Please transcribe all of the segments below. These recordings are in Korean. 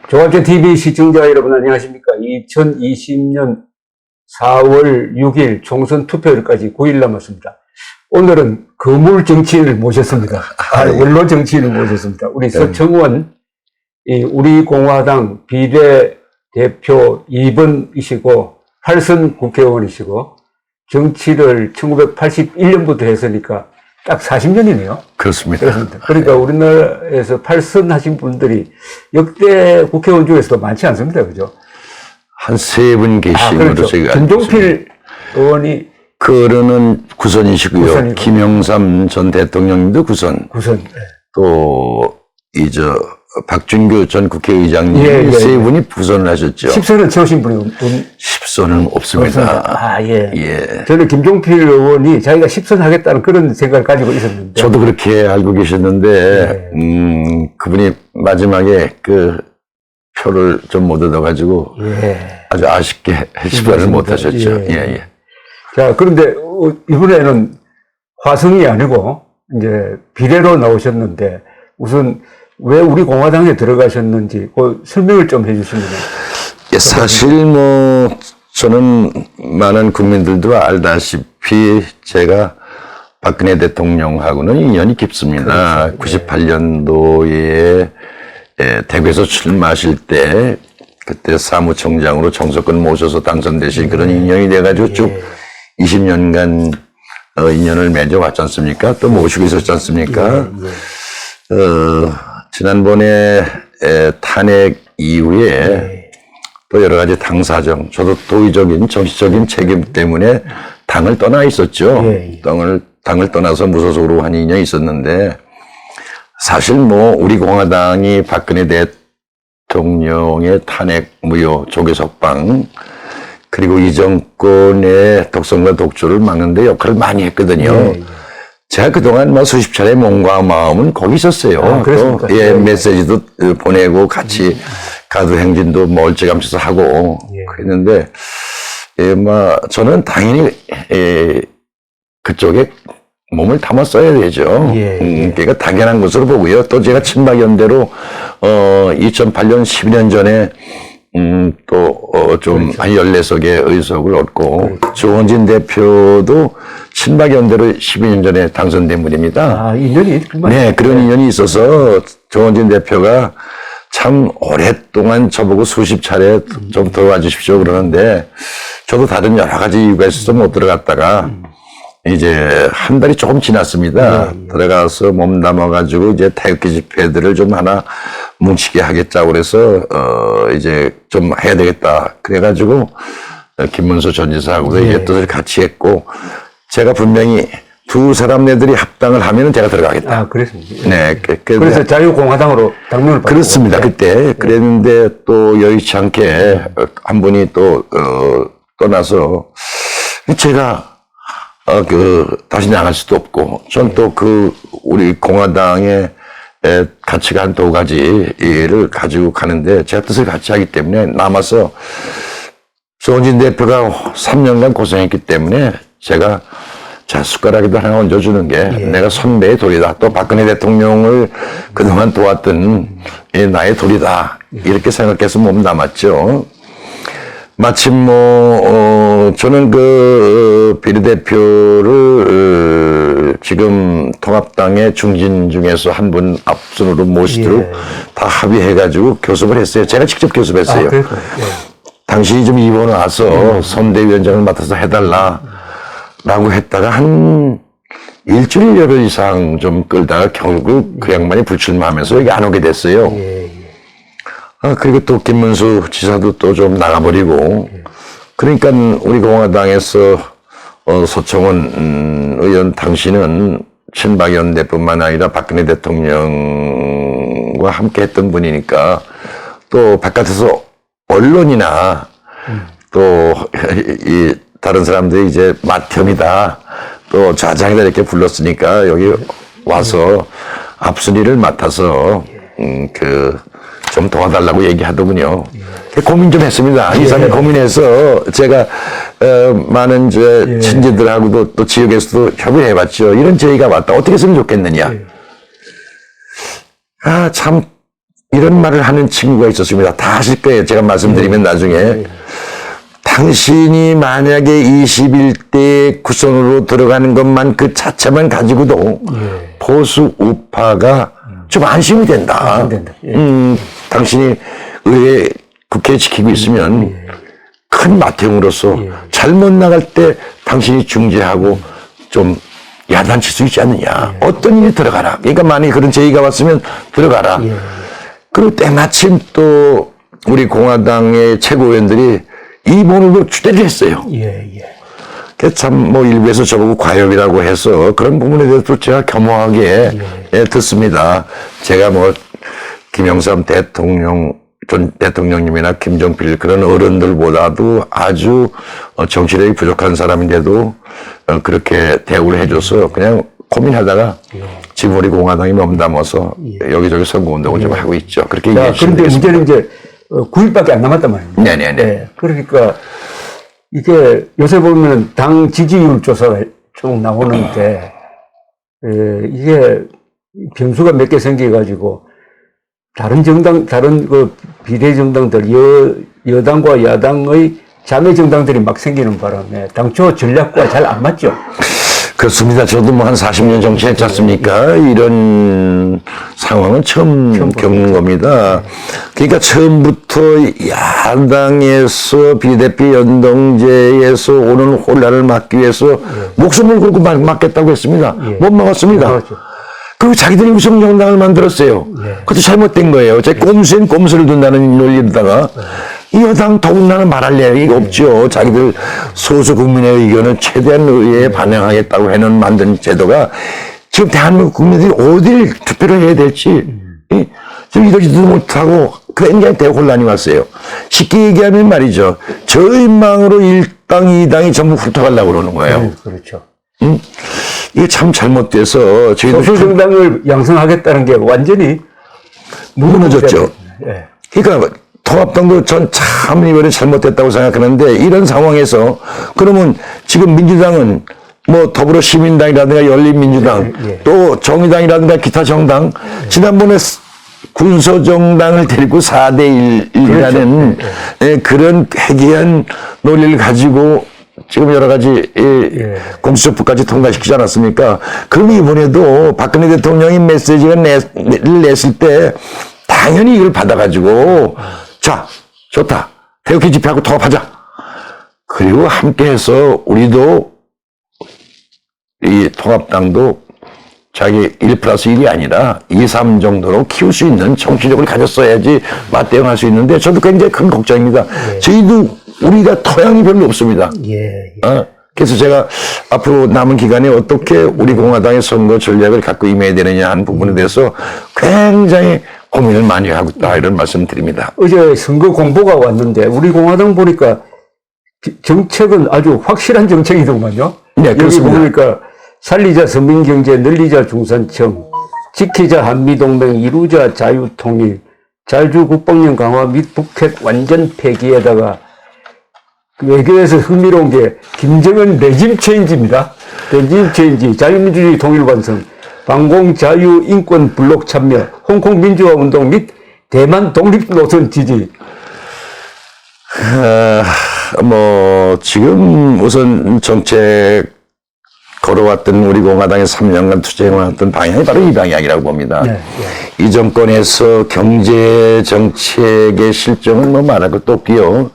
조합전 TV 시청자 여러분 안녕하십니까? 2020년 4월 6일 총선 투표일까지 9일 남았습니다. 오늘은 거물 정치인을 모셨습니다. 원로 정치인을 모셨습니다. 우리 서청원 우리공화당 비례대표 2번이시고 8선 국회의원이시고 정치를 1981년부터 했으니까 딱 40년이네요. 그렇습니다. 그러니까 우리나라에서 8선 하신 분들이 역대 국회의원 중에서도 많지 않습니다. 그죠? 한 세 분 계신 그렇죠. 걸로 제가 김종필 의원이 그러는 구선이시고요. 구선이고. 김영삼 전 대통령님도 구선. 구선. 또 박준규 전 국회의장님 세 분이 구선을 하셨죠. 10선은 채우신 분이 10선은 없습니다. 예. 저는 김종필 의원이 자기가 10선 하겠다는 그런 생각을 가지고 있었는데. 저도 그렇게 알고 계셨는데, 그분이 마지막에 그 표를 좀 못 얻어가지고, 아주 아쉽게 10선을 못 하셨죠. 예. 자, 그런데 이번에는 화성이 아니고, 이제 비례로 나오셨는데, 우선 왜 우리 공화당에 들어가셨는지, 그 설명을 좀 해주시면. 예, 사실 저는 많은 국민들도 알다시피 제가 박근혜 대통령하고는 인연이 깊습니다. 그렇죠. 98년도에 대구에서 출마하실 때 그때 사무총장으로 정석근 모셔서 당선되신 그런 인연이 돼가지고 쭉 20년간 인연을 맺어왔지 않습니까? 또 모시고 있었지 않습니까? 지난번에 탄핵 이후에 또 여러 가지 당 사정, 저도 도의적인 정치적인 책임 때문에 당을 떠나 있었죠. 당을 떠나서 무소속으로 한 인연이 있었는데 사실 우리 공화당이 박근혜 대통령의 탄핵 무효 조계 석방 그리고 이 정권의 독선과 독주를 막는 데 역할을 많이 했거든요. 제가 그동안 수십 차례 몸과 마음은 거기 있었어요. 또, 메시지도 보내고 같이 가도 행진도 멀찌감쳐서 하고 그랬는데, 저는 당연히, 그쪽에 몸을 담았어야 되죠. 그러니까 당연한 것으로 보고요. 또 제가 친박연대로, 2008년 12년 전에, 한 14석의 의석을 얻고, 조원진 대표도 친박연대로 12년 전에 당선된 분입니다. 인연이? 네, 그런 인연이 있어서 조원진 대표가 참 오랫동안 저보고 수십 차례 좀 들어와 주십시오 그러는데, 저도 다른 여러 가지 이유가 있어서 못 들어갔다가, 이제 한 달이 조금 지났습니다. 들어가서 몸 담아가지고 이제 태극기 집회들을 좀 하나 뭉치게 하겠자고 그래서 이제 좀 해야 되겠다. 그래가지고 김문수 전 지사하고도 이제 뜻을 같이 했고 제가 분명히 두 사람네들이 합당을 하면은 제가 들어가겠다. 그랬습니다. 네. 그래서 자유공화당으로 당론을 받고. 그렇습니다. 그때 그랬는데 또 여의치 않게 한 분이 또 떠나서 제가 다시 나갈 수도 없고, 전 또 우리 공화당의 가치가 한 두 가지를 가지고 가는데, 제가 뜻을 같이 하기 때문에 남아서, 조원진 대표가 3년간 고생했기 때문에, 제가 숟가락에도 하나 얹어주는 게, 내가 선배의 도리다. 또 박근혜 대통령을 그동안 도왔던 나의 도리다. 이렇게 생각해서 몸 남았죠. 마침 저는 비례대표를 지금 통합당의 중진 중에서 한 분 앞순으로 모시도록 다 합의해가지고 교섭을 했어요. 제가 직접 교섭했어요. 당신이 좀 이번 와서 선대위원장을 맡아서 해달라라고 했다가 한 일주일여 이상 좀 끌다가 결국 그 양반이 불출마하면서 여기 안 오게 됐어요. 그리고 또 김문수 지사도 또 좀 나가버리고, 그러니까 우리 공화당에서 서청원 의원 당신은 친박연대뿐만 아니라 박근혜 대통령과 함께 했던 분이니까 또 바깥에서 언론이나 또 다른 사람들이 이제 맏형이다 또 좌장이다 이렇게 불렀으니까 여기 와서 앞순위를 맡아서 좀 도와달라고 얘기하더군요. 고민 좀 했습니다. 2~3일 고민해서 제가 많은 친지들하고도 또 지역에서도 협의해봤죠. 이런 제의가 왔다. 어떻게 했으면 좋겠느냐. 참 이런 말을 하는 친구가 있었습니다. 다 아실 거예요. 제가 말씀드리면 나중에. 당신이 만약에 21대 구선으로 들어가는 것만 그 자체만 가지고도 보수 우파가 좀 안심이 된다. 안심된다. 당신이 의회 국회에 지키고 있으면 큰 맏형으로서 잘못 나갈 때 당신이 중재하고 좀 야단칠 수 있지 않느냐. 어떤 일이 들어가라. 그러니까 만약에 그런 제의가 왔으면 들어가라. 그리고 때마침 또 우리 공화당의 최고위원들이 이 부분도 주대를 했어요. 그래서 참 뭐 일부에서 저보고 과욕이라고 해서 그런 부분에 대해서 제가 겸허하게 듣습니다. 제가 뭐 김영삼 대통령 전 대통령님이나 김종필 그런 어른들보다도 아주 정치력이 부족한 사람인데도 그렇게 대우를 해줘서 그냥 고민하다가 지금 우리 공화당이 몸담아서 여기저기 선거운동을 좀 하고 있죠. 그렇게 그런데 문제는 이제 9일밖에 안 남았단 말입니다. 네네네. 그러니까 이게 요새 보면 당 지지율 조사가 쭉 나오는데 이게 변수가 몇 개 생겨가지고 다른 정당, 다른 그 비례정당들, 여당과 야당의 자매 정당들이 막 생기는 바람에 당초 전략과 잘 안 맞죠. 그렇습니다. 저도 뭐 한 40년 정치했지 않습니까? 이런 상황은 처음 겪는 겁니다. 그러니까 처음부터 야당에서 비대표 연동제에서 오는 혼란을 막기 위해서 목숨을 걸고 막겠다고 했습니다. 못 막았습니다. 그렇죠. 그리고 자기들이 우성정당을 만들었어요. 그것도 잘못된 거예요. 제 꼼수엔 꼼수를 둔다는 논리로다가 이 여당 더군다나 말할 내용이 없죠. 자기들 소수 국민의 의견을 최대한 의회에 반영하겠다고 해놓은 만든 제도가 지금 대한민국 국민들이 어딜 투표를 해야 될지 지금 이러지도 못하고 굉장히 대혼란이 왔어요. 쉽게 얘기하면 말이죠. 저희 망으로 1당, 2당이 전부 훑어가려고 그러는 거예요. 그렇죠. 이게 참 잘못돼서 저희도 소수정당을 양성하겠다는 게 완전히 무너졌죠. 그러니까 통합당도 전 참 이번에 잘못됐다고 생각하는데 이런 상황에서 그러면 지금 민주당은 뭐 더불어시민당이라든가 열린민주당 또 정의당이라든가 기타 정당 지난번에 군소정당을 데리고 4대1이라는 그런 회개한 논리를 가지고 지금 여러 가지 공수처법까지 통과시키지 않았습니까? 그럼 이번에도 박근혜 대통령이 메시지를 냈을 때 당연히 이걸 받아가지고 자 좋다 태극기 집회하고 통합하자. 그리고 함께해서 우리도 이 통합당도 자기 1+1이 아니라 2, 3 정도로 키울 수 있는 정치력을 가졌어야지 맞대응할 수 있는데 저도 굉장히 큰 걱정입니다. 저희도 우리가 토양이 별로 없습니다. 그래서 제가 앞으로 남은 기간에 어떻게 우리 공화당의 선거 전략을 갖고 임해야 되느냐 하는 부분에 대해서 굉장히 고민을 많이 하고 있다 이런 말씀 드립니다. 어제 선거 공보가 왔는데 우리 공화당 보니까 정책은 아주 확실한 정책이더만요. 네, 여기 그렇습니다. 보니까 살리자 서민경제, 늘리자 중산층, 지키자 한미동맹, 이루자 자유통일, 자주 국방력 강화 및 북핵 완전 폐기에다가 외교에서 흥미로운 게 김정은 레짐 체인지입니다. 레짐 체인지, 자유민주주의 통일 완성, 방공 자유 인권 블록 참여, 홍콩 민주화 운동 및 대만 독립 노선 지지. 뭐 지금 우선 정책 걸어왔던 우리 공화당의 3년간 투쟁해왔던 방향이 바로 이 방향이라고 봅니다. 이 정권에서 경제 정책의 실정은 뭐 말할 것도 없고요.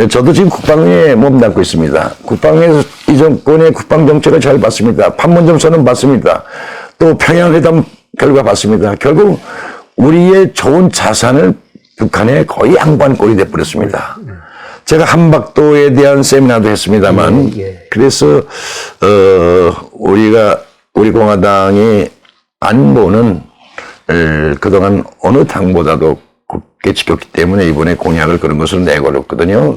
저도 지금 국방에 몸담고 있습니다. 국방에서 이 정권의 국방 정책을 잘 봤습니다. 판문점선언 봤습니다. 또 평양회담 결과 봤습니다. 결국 우리의 좋은 자산을 북한에 거의 양반꼴이 돼버렸습니다. 제가 한박도에 대한 세미나도 했습니다만, 그래서, 우리 공화당이 안보는, 그동안 어느 당보다도 굳게 지켰기 때문에 이번에 공약을 그런 것을 내걸었거든요.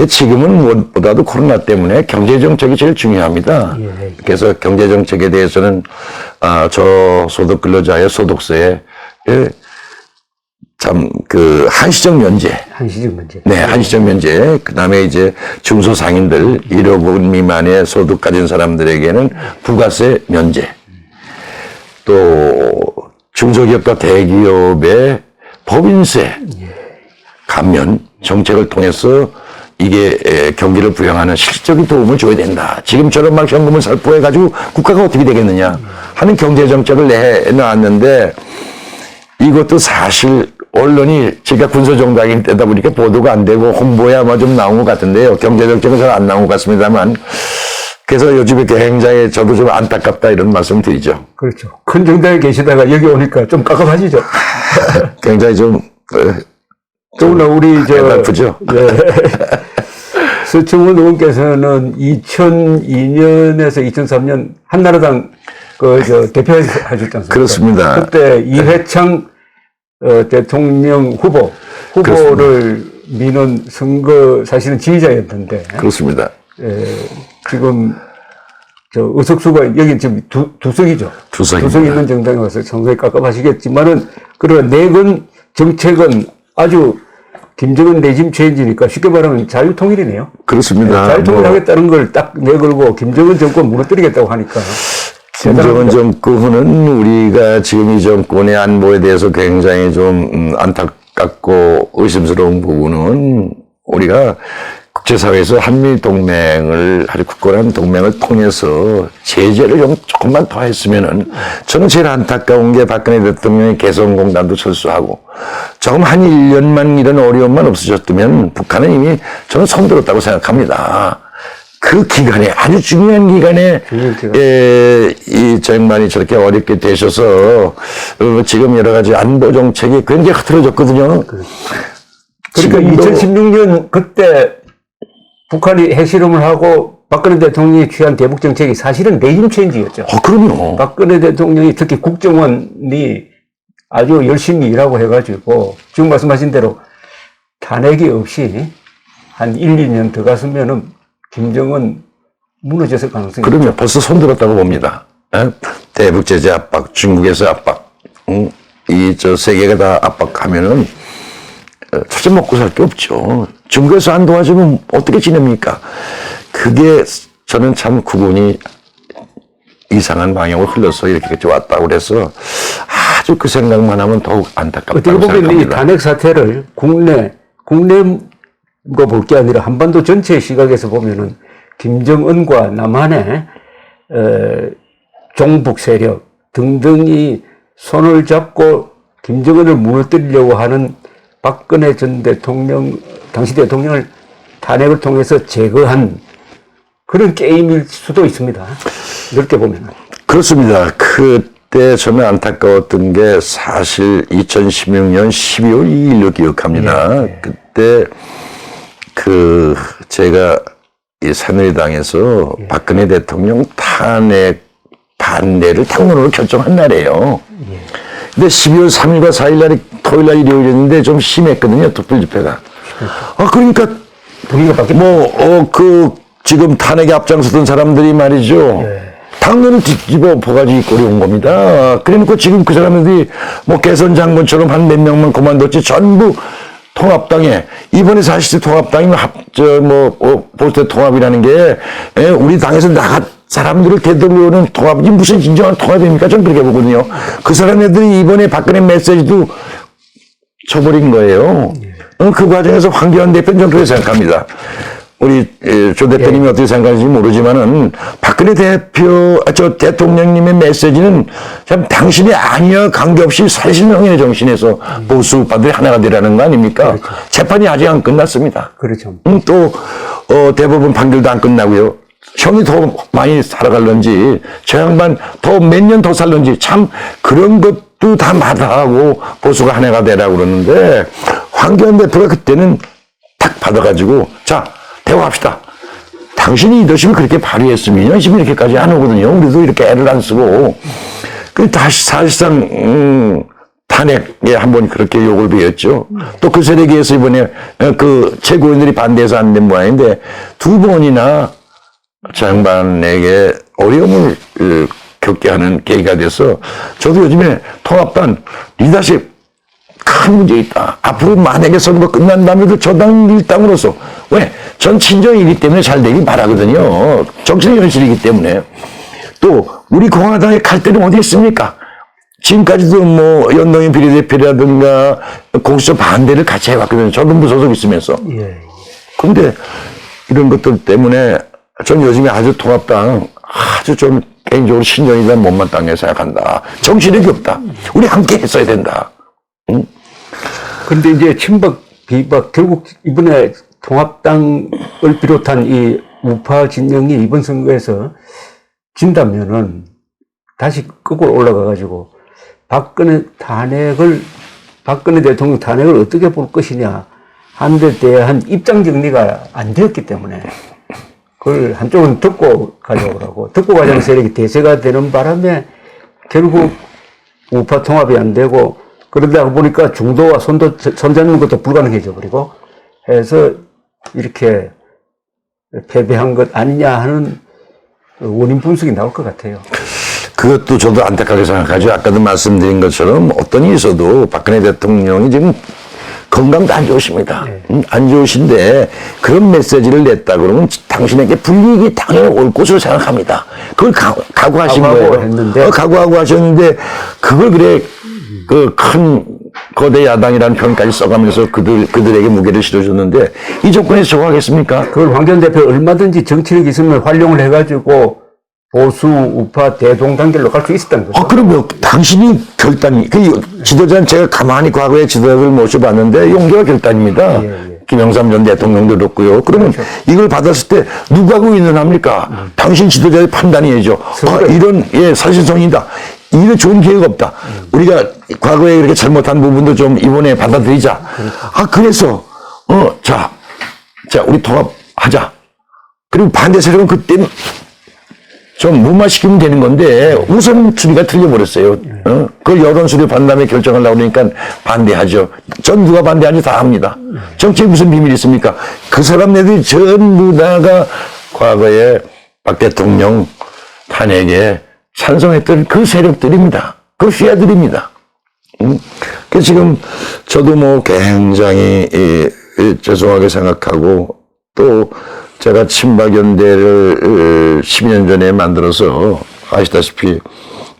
지금은 무엇보다도 코로나 때문에 경제정책이 제일 중요합니다. 그래서 경제정책에 대해서는, 저소득 근로자의 소득세에, 한시적 면제. 한시적 면제. 네, 한시적 면제. 그 다음에 이제 중소상인들, 1억 원 미만의 소득 가진 사람들에게는 부가세 면제. 또, 중소기업과 대기업의 법인세 감면 정책을 통해서 이게 경기를 부양하는 실질적인 도움을 줘야 된다. 지금처럼 막 현금을 살포해가지고 국가가 어떻게 되겠느냐 하는 경제정책을 내놨는데 이것도 사실 언론이 제가 군소정당이 되다 보니까 보도가 안 되고 홍보에 아마 좀 나온 것 같은데요. 경제정책은 잘 안 나온 것 같습니다만 그래서 요즘에 굉장히 저도 좀 안타깝다 이런 말씀 드리죠. 그렇죠. 큰 정당에 계시다가 여기 오니까 좀 깝깝하시죠? 굉장히 좀 더구나 우리 아프죠. 예. 서청원 의원께서는 2002년에서 2003년 한나라당 대표하셨지 않습니까? 그렇습니다. 그때 이회창 대통령 후보를 그렇습니다. 미는 선거 사실은 지휘자였는데. 그렇습니다. 지금 의석수가 여기 지금 두 석이죠. 두 석입니다. 두 석 있는 정당에 와서 상당히 깝깝하시겠지만은 그러나 내건 정책은 아주 김정은 레짐 체인지니까 쉽게 말하면 자유통일이네요. 그렇습니다. 자유통일하겠다는 걸 딱 내걸고 김정은 정권 무너뜨리겠다고 하니까. 김정은 정권은 우리가 지금 이 정권의 안보에 대해서 굉장히 좀 안타깝고 의심스러운 부분은 우리가 국제사회에서 한미동맹을 아주 굳건한 동맹을 통해서 제재를 좀 조금만 더 했으면은 저는 제일 안타까운 게 박근혜 대통령이 개성공단도 철수하고 조금 한 1년만 이런 어려움만 없어졌다면 북한은 이미 저는 손들었다고 생각합니다. 그 기간에 아주 중요한 기간에 이 정만이 저렇게 어렵게 되셔서 지금 여러 가지 안보 정책이 굉장히 흐트러졌거든요. 그러니까 2016년 그때 북한이 핵실험을 하고 박근혜 대통령이 취한 대북 정책이 사실은 레짐 체인지였죠. 그럼요. 박근혜 대통령이 특히 국정원이 아주 열심히 일하고 해가지고 지금 말씀하신 대로 탄핵이 없이 한 1, 2년 더 갔으면은 김정은 무너졌을 가능성이 그럼요. 있죠. 벌써 손들었다고 봅니다. 대북 제재 압박, 중국에서 압박, 세계가 다 압박하면은 초점 먹고 살 게 없죠. 중국에서 안 도와주면 어떻게 지냅니까? 그게 저는 참 구분이 이상한 방향으로 흘러서 이렇게 왔다고 그래서 아주 그 생각만 하면 더욱 안타깝다고 어떻게 보면 생각합니다. 이 탄핵 사태를 국내 거 볼 게 아니라 한반도 전체의 시각에서 보면은 김정은과 남한의 종북 세력 등등이 손을 잡고 김정은을 무너뜨리려고 하는 박근혜 전 대통령, 당시 대통령을 탄핵을 통해서 제거한 그런 게임일 수도 있습니다. 이렇게 보면. 그렇습니다. 그때 저는 안타까웠던 게 사실 2016년 12월 2일로 기억합니다. 그때 제가 이 새누리당에서 박근혜 대통령 탄핵 반대를 당론으로 결정한 날이에요. 근데 12월 3일과 4일 날이 토요일 날 일요일이었는데 좀 심했거든요. 특별 집회가. 그러니까 지금 탄핵에 앞장서던 사람들이 말이죠. 당론을 뒤집어 포가지 꼴이 온 겁니다. 그러니까 지금 그 사람들이 개선 장군처럼 한 몇 명만 그만뒀지 전부 통합당에 이번에 사실 통합당이 보수 통합이라는 게 우리 당에서 나간 사람들을 되돌려오는 통합이 무슨 진정한 통합입니까? 저는 그렇게 보거든요. 그 사람들이 이번에 박근혜 메시지도 쳐버린 거예요. 그 과정에서 황교안 대표는 저는 그렇게 생각합니다. 우리 조 대표님이 어떻게 생각하는지 모르지만은 박근혜 대통령님의 메시지는 참 당신이 아니야 관계없이 사실명예의 정신에서 보수파들이 하나가 되라는 거 아닙니까? 그렇죠. 재판이 아직 안 끝났습니다. 그렇죠. 또 대법원 판결도 안 끝나고요. 형이 더 많이 살아갈런지 저 양반 더 몇 년 더 살런지 참 그런 것도 다 마다하고 보수가 하나가 되라고 그러는데 황교안 대표가 그때는 탁 받아가지고 자 대화합시다. 당신이 리더십을 그렇게 발휘했으면 이런 식으로 이렇게까지 안 오거든요. 우리도 이렇게 애를 안 쓰고. 다시 사실상, 탄핵에 한번 그렇게 욕을 배웠죠. 또 그 세력에 의해서 이번에 그 최고위원들이 반대해서 안 된 모양인데 두 번이나 저 양반에게 어려움을 겪게 하는 계기가 돼서 저도 요즘에 통합당 리더십 큰 문제 있다. 앞으로 만약에 선거 끝난 다음에도 저당 일당으로서 왜? 전 친정이기 때문에 잘 되길 바라거든요. 정치적 현실이기 때문에. 또 우리 공화당의 갈대는 어디 있습니까? 지금까지도 뭐 연동형 비례대표라든가 공수처 반대를 같이 해왔거든요. 저도 무소속 있으면서. 예. 근데 이런 것들 때문에 전 요즘에 아주 통합당 아주 좀 개인적으로 신정이다 못마땅하게 생각한다. 정치력이 없다. 우리 함께 했어야 된다. 응? 근데 이제 친박, 비박, 결국 이번에 통합당을 비롯한 이 우파 진영이 이번 선거에서 진다면은 다시 거꾸로 올라가가지고 박근혜 대통령 탄핵을 어떻게 볼 것이냐 하는 데 대한 입장 정리가 안 되었기 때문에 그걸 한쪽은 듣고 가려고 하고 듣고 가자는 세력이 대세가 되는 바람에 결국 우파 통합이 안 되고 그러다 보니까 중도와 손잡는 것도 불가능해져 버리고 해서 이렇게 패배한 것 아니냐 하는 원인 분석이 나올 것 같아요. 그것도 저도 안타깝게 생각하죠. 아까도 말씀드린 것처럼 어떤 일이 있어도 박근혜 대통령이 지금 건강도 안 좋으십니다. 안 좋으신데 그런 메시지를 냈다 그러면 당신에게 불이익이 당연히 올 것으로 생각합니다. 그걸 각오하신 거예요. 했는데. 각오하고 하셨는데 그걸 그래 그 큰 거대 야당이라는 표현까지 써가면서 그들에게 무게를 실어줬는데 이 조건에서 저거 하겠습니까? 그걸 황 전 대표 얼마든지 정치력 있으면 활용을 해가지고 보수 우파 대동단결로 갈 수 있었다는 거죠. 그러면 당신이 결단이, 그 지도자는 제가 가만히 과거의 지도자를 모셔봤는데 용기가 결단입니다. 김영삼 전 대통령도 그렇고요. 그러면 그렇죠. 이걸 받았을 때 누구하고 의논합니까? 당신 지도자의 판단이죠. 이런, 사실성이다. 이런 좋은 기회가 없다. 우리가 과거에 이렇게 잘못한 부분도 좀 이번에 받아들이자. 그래서, 자, 우리 통합하자. 그리고 반대 세력은 그때 좀 무마시키면 되는 건데 우선 추리가 틀려버렸어요. 그걸 여론 수렴 반담에 결정하려고 그러니까 반대하죠. 전 누가 반대하는지 다 압니다. 정치에 무슨 비밀이 있습니까? 그 사람들이 전부 다가 과거에 박 대통령 탄핵에 찬성했던 그 세력들입니다. 그 휘하들입니다. 그래서 지금 저도 뭐 굉장히 죄송하게 생각하고 또 제가 친박연대를 12년 전에 만들어서 아시다시피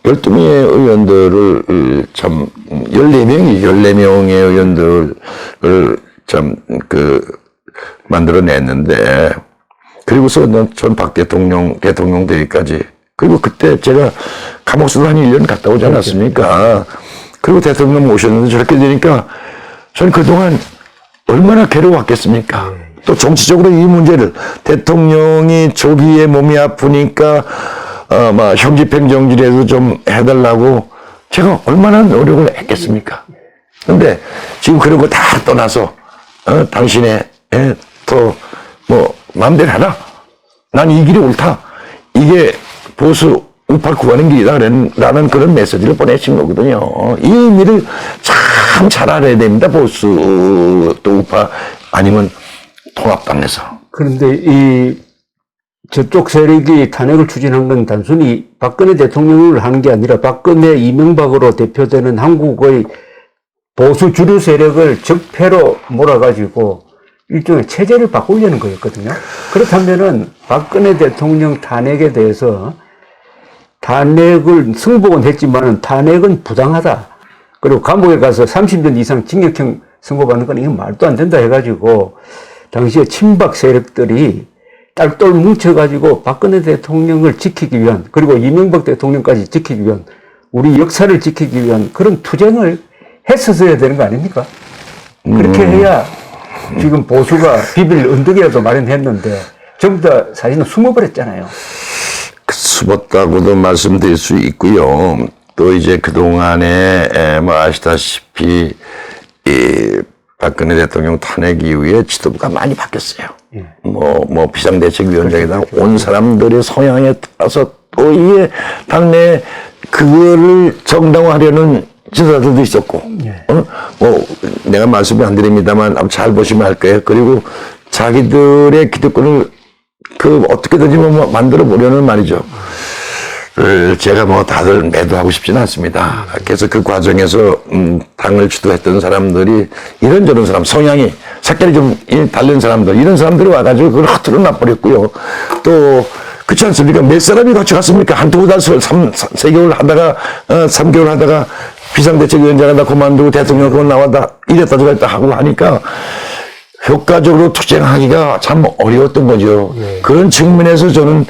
12명의 의원들을 참 14명의 의원들을 참 만들어냈는데 그리고서 전 박 대통령 되기까지 그리고 그때 제가 감옥수도 한 1년 갔다 오지 않았습니까? 그리고 대통령 모셨는데 저렇게 되니까 전 그동안 얼마나 괴로웠겠습니까? 또 정치적으로 이 문제를 대통령이 조기에 몸이 아프니까 형집행정지라도 좀 해달라고 제가 얼마나 노력을 했겠습니까? 근데 지금 그런 거 다 떠나서 당신의 또 뭐 마음대로 하라. 난 이 길이 옳다. 이게 보수 우파 구하는 길이다라는 그런 메시지를 보내신 거거든요. 이 의미를 참 잘 알아야 됩니다. 보수 또 우파 아니면 통합당에서. 그런데 저쪽 세력이 탄핵을 추진한 건 단순히 박근혜 대통령을 하는 게 아니라 박근혜 이명박으로 대표되는 한국의 보수 주류 세력을 적폐로 몰아가지고 일종의 체제를 바꾸려는 거였거든요. 그렇다면은 박근혜 대통령 탄핵에 대해서 탄핵을 승복은 했지만은 탄핵은 부당하다. 그리고 감옥에 가서 30년 이상 징역형 선고받는 건 이건 말도 안 된다 해가지고 당시에 친박 세력들이 딸똘 뭉쳐가지고 박근혜 대통령을 지키기 위한 그리고 이명박 대통령까지 지키기 위한 우리 역사를 지키기 위한 그런 투쟁을 했었어야 되는 거 아닙니까? 그렇게 해야 지금 보수가 비빌 언덕이라도 마련했는데 전부 다 사실은 숨어버렸잖아요. 숨었다고도 말씀드릴 수 있고요. 또 이제 그동안에 뭐 아시다시피 박근혜 대통령 탄핵 이후에 지도부가 많이 바뀌었어요. 뭐 비상대책위원장에다 온 사람들의 성향에 따라서 또 이게 당내 그거를 정당화하려는 지도자들도 있었고, 뭐 내가 말씀을 안 드립니다만 잘 보시면 할 거예요. 그리고 자기들의 기득권을 어떻게든지 만들어 보려는 말이죠. 제가 뭐 다들 매도하고 싶지는 않습니다. 그래서 그 과정에서 당을 주도했던 사람들이 이런저런 사람 성향이 색깔이 좀 다른 사람들 이런 사람들이 와가지고 그걸 허투루 놔버렸고요. 또 그렇지 않습니까? 몇 사람이 같이 갔습니까? 한두 달, 3개월 하다가, 3개월 하다가 비상대책위원장을 그만두고 대통령 그만 나왔다, 이랬다 저랬다 하고 하니까 효과적으로 투쟁하기가 참 어려웠던 거죠. 그런 측면에서 저는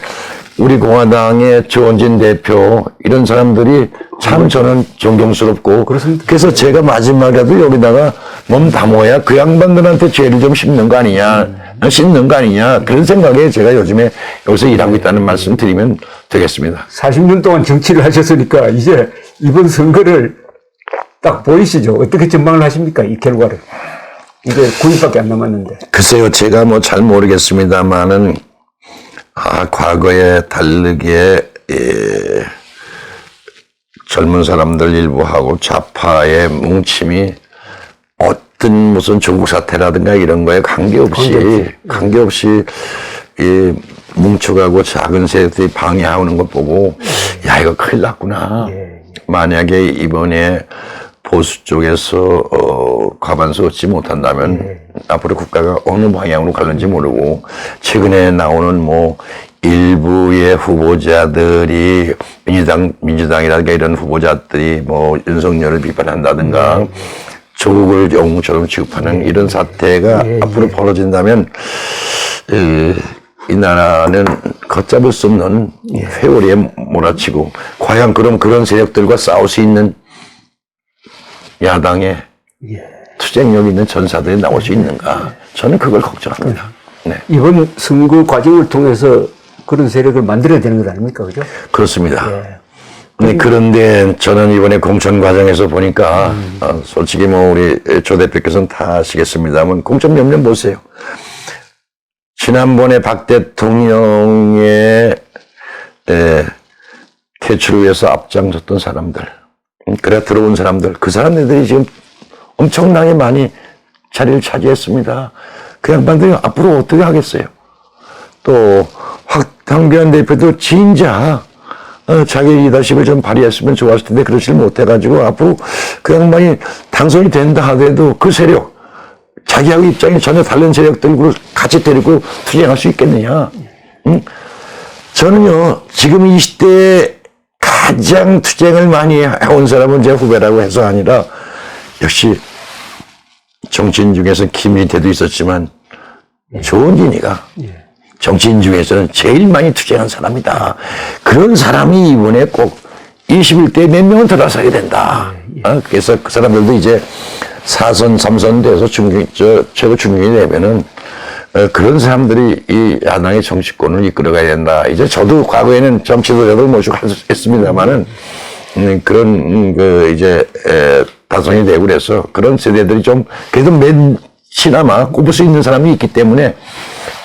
우리 공화당의 조원진 대표, 이런 사람들이 참 저는 존경스럽고, 그렇습니다. 그래서 제가 마지막에도 여기다가 몸 담아야 그 양반들한테 죄를 좀 씹는 거 아니냐, 씻는 거 아니냐, 그런 생각에 제가 요즘에 여기서 일하고 있다는 말씀 드리면 되겠습니다. 40년 동안 정치를 하셨으니까 이제 이번 선거를 딱 보이시죠? 어떻게 전망을 하십니까? 이 결과를. 이제 9일밖에 안 남았는데. 글쎄요, 제가 뭐 잘 모르겠습니다만은, 과거에 다르게, 젊은 사람들 일부하고 좌파의 뭉침이 어떤 무슨 조국 사태라든가 이런 거에 관계없이, 뭉쳐가고 작은 세력들이 방해하는 것 보고, 야, 이거 큰일 났구나. 만약에 이번에 보수 쪽에서 과반수 얻지 못한다면 앞으로 국가가 어느 방향으로 갈는지 모르고, 최근에 나오는 뭐 일부의 후보자들이 민주당이라든가 이런 후보자들이 뭐 윤석열을 비판한다든가 조국을 영웅처럼 취급하는 이런 사태가 앞으로 벌어진다면 이 나라는 걷잡을 수 없는 회오리에 몰아치고, 과연 그런 세력들과 싸울 수 있는 야당의 투쟁력 있는 전사들이 나올 수 있는가? 저는 그걸 걱정합니다. 네. 이번 선거 과정을 통해서 그런 세력을 만들어야 되는 것 아닙니까? 그죠? 그렇습니다. 네, 그런데 저는 이번에 공천 과정에서 보니까, 솔직히 뭐 우리 조 대표께서는 다 아시겠습니다만, 공천 몇몇 보세요. 지난번에 박 대통령의 퇴출을 위해서 앞장섰던 사람들, 그래 들어온 사람들, 그 사람들이 지금 엄청나게 많이 자리를 차지했습니다. 그 양반들이 앞으로 어떻게 하겠어요? 또 황교안 대표도 진짜 자기 리더십을 좀 발휘했으면 좋았을 텐데 그러질 못해가지고 앞으로 그 양반이 당선이 된다 하더라도 그 세력, 자기하고 입장이 전혀 다른 세력들을 같이 데리고 투쟁할 수 있겠느냐? 응? 저는요, 지금 이 시대에 가장 투쟁을 많이 해온 사람은 제 후배라고 해서 아니라, 역시 정치인 중에서 김일태도 있었지만 조원진이가 정치인 중에서는 제일 많이 투쟁한 사람이다. 그런 사람이 이번에 꼭 21대에 몇 명은 들어서야 된다. 그래서 그 사람들도 이제 4선, 3선 돼서 최고 중견이 되면은, 그런 사람들이 이 야당의 정치권을 이끌어가야 된다. 이제 저도 과거에는 정치도자들 모시고 했습니다만은, 다선이 되고 그래서 그런 세대들이 좀, 그래도 몇이나마 꼽을 수 있는 사람이 있기 때문에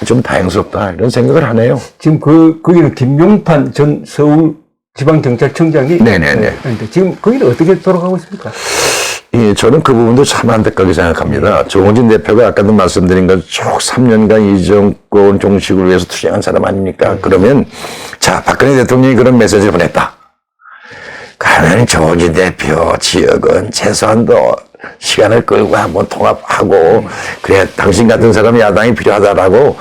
좀 다행스럽다. 이런 생각을 하네요. 지금 거기는 김용판 전 서울지방경찰청장이. 네네네. 지금 거기는 어떻게 돌아가고 있습니까? 예, 저는 그 부분도 참 안타깝게 생각합니다. 조원진 대표가 아까도 말씀드린 것 쭉 3년간 이 정권 종식을 위해서 투쟁한 사람 아닙니까? 그러면, 자, 박근혜 대통령이 그런 메시지를 보냈다. 그러면 조원진 대표 지역은 최소한도 시간을 끌고 한번 통합하고, 그래, 당신 같은 사람이 야당이 필요하다라고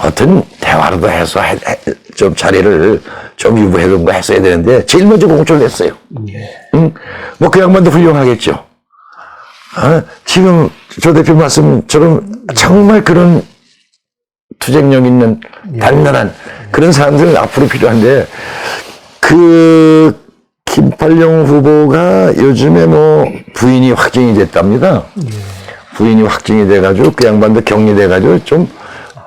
어떤 대화라도 해서 좀 자리를 좀 유보해둔가 했어야 되는데, 제일 먼저 공천을 했어요. 뭐 그 양반도 훌륭하겠죠. 지금 조 대표 말씀처럼 정말 그런 투쟁력 있는 단단한 그런 사람들은 앞으로 필요한데, 그 김팔룡 후보가 요즘에 뭐 부인이 확정이 됐답니다. 부인이 확정이 돼가지고 그 양반도 격리돼가지고 좀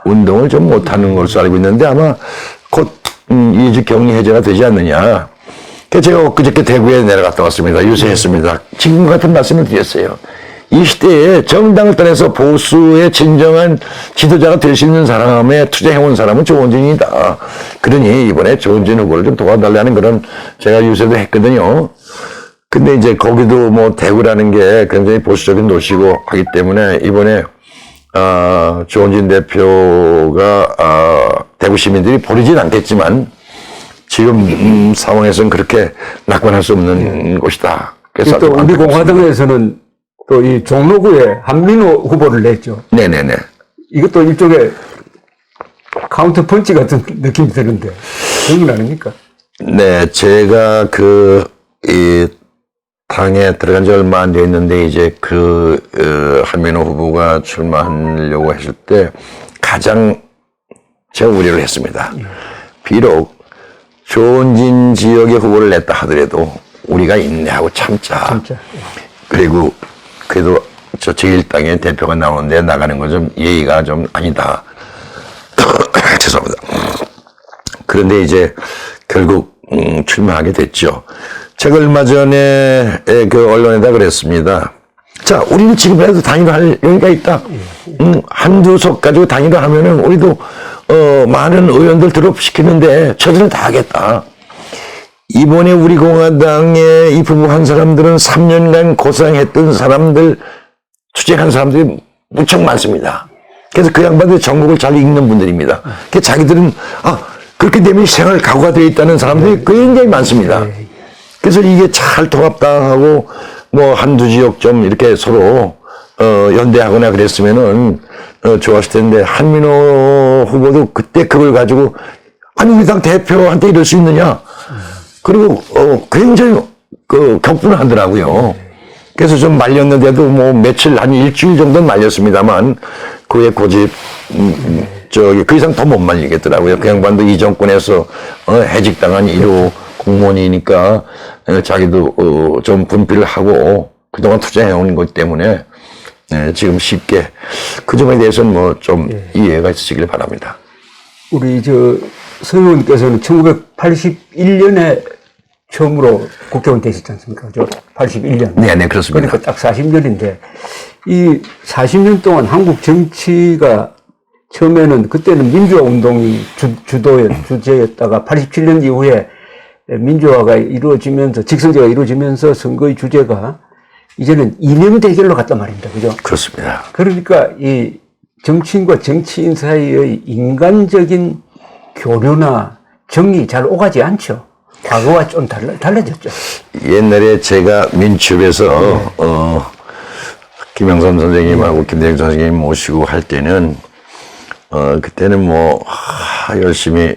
운동을 좀 못하는 걸로 알고 있는데 아마 곧 이주 격리 해제가 되지 않느냐. 제가 엊그저께 대구에 내려갔다 왔습니다. 유세했습니다. 지금 같은 말씀을 드렸어요. 이 시대에 정당을 떠나서 보수의 진정한 지도자가 될 수 있는 사람에 투쟁해온 사람은 조원진이다. 그러니 이번에 조원진 후보를 좀 도와달라는 그런 제가 유세도 했거든요. 근데 이제 거기도 뭐 대구라는 게 굉장히 보수적인 도시고 하기 때문에 이번에 조원진 대표가 대구 시민들이 버리진 않겠지만 지금 상황에서는 그렇게 낙관할 수 없는 곳이다. 그래서 또 우리 공화당에서는 또 이 종로구에 한민호 후보를 냈죠. 네네네. 이것도 일종의 카운터 펀치 같은 느낌이 드는데. 그런 건 아닙니까? 네, 제가 이 당에 들어간 지 얼마 안 됐는데 이제 한민호 후보가 출마하려고 했을 때 가장 제가 우려를 했습니다. 비록 조은진 지역의 후보를 냈다 하더라도 우리가 인내하고 참자. 그리고 그래도 저 제1당의 대표가 나오는데 나가는 건 좀 예의가 좀 아니다. 죄송합니다. 그런데 이제 결국 출마하게 됐죠. 제가 얼마 전에 그 언론에다 그랬습니다. 자, 우리는 지금이라도 단일화할 여유가 있다. 한두 석 가지고 단일화하면은 우리도 많은 의원들 드롭시키는데 최선을 다하겠다. 이번에 우리 공화당에 입후보한 사람들은 3년간 고생했던 사람들, 투쟁한 사람들이 무척 많습니다. 그래서 그 양반들 전국을 잘 읽는 분들입니다. 그래서 자기들은 그렇게 되면 생활 각오가 되어 있다는 사람들이 굉장히 많습니다. 그래서 이게 잘 통합당하고 뭐 한두 지역 좀 이렇게 서로 연대하거나 그랬으면은 좋았을 텐데 한민호 후보도 그때 그걸 가지고 아니 우리 당 대표한테 이럴 수 있느냐? 그리고 굉장히 격분하더라고요. 그래서 좀 말렸는데도 뭐 며칠 한 일주일 정도는 말렸습니다만 그의 고집 그 이상 더 못 말리겠더라고요. 그 양반도 이 정권에서 해직당한 1호 공무원이니까 자기도 좀 분필을 하고 그동안 투자해온 것 때문에 지금 쉽게 그 점에 대해서는 뭐 좀 이해가 있으시길 바랍니다. 우리 서 의원께서는 1981년에 처음으로 국회의원 되셨지 않습니까? 그죠? 81년. 네, 그렇습니다. 그러니까 딱 40년인데, 이 40년 동안 한국 정치가 처음에는 그때는 민주화 운동이 주제였다가 87년 이후에 민주화가 이루어지면서, 직선제가 이루어지면서 선거의 주제가 이제는 이념 대결로 갔단 말입니다. 그죠? 그렇습니다. 그러니까 이 정치인과 정치인 사이의 인간적인 교류나 정이 잘 오가지 않죠. 과거와 좀 달라졌죠. 옛날에 제가 민첩에서 김영삼 선생님하고 김대중 선생님 모시고 할 때는 그때는 뭐 열심히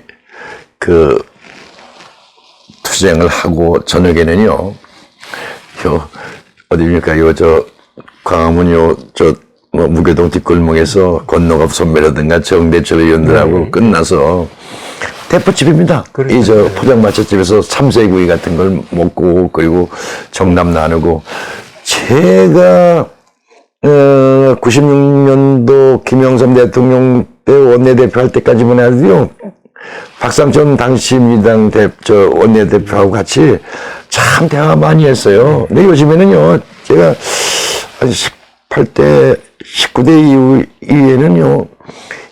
투쟁을 하고 저녁에는요 어디입니까 광화문 무교동 뒷골목에서 건너갑 선배라든가 정대철 의원들하고 끝나서 대포집입니다. 이 포장마차집에서 삼색구이 같은 걸 먹고 그리고 정담 나누고 제가 96년도 김영삼 대통령 때 원내대표 할 때까지만 해도요 박상천 당시 민주당 원내대표하고 같이 참 대화 많이 했어요. 근데 요즘에는요 제가 18대 19대 이후에는요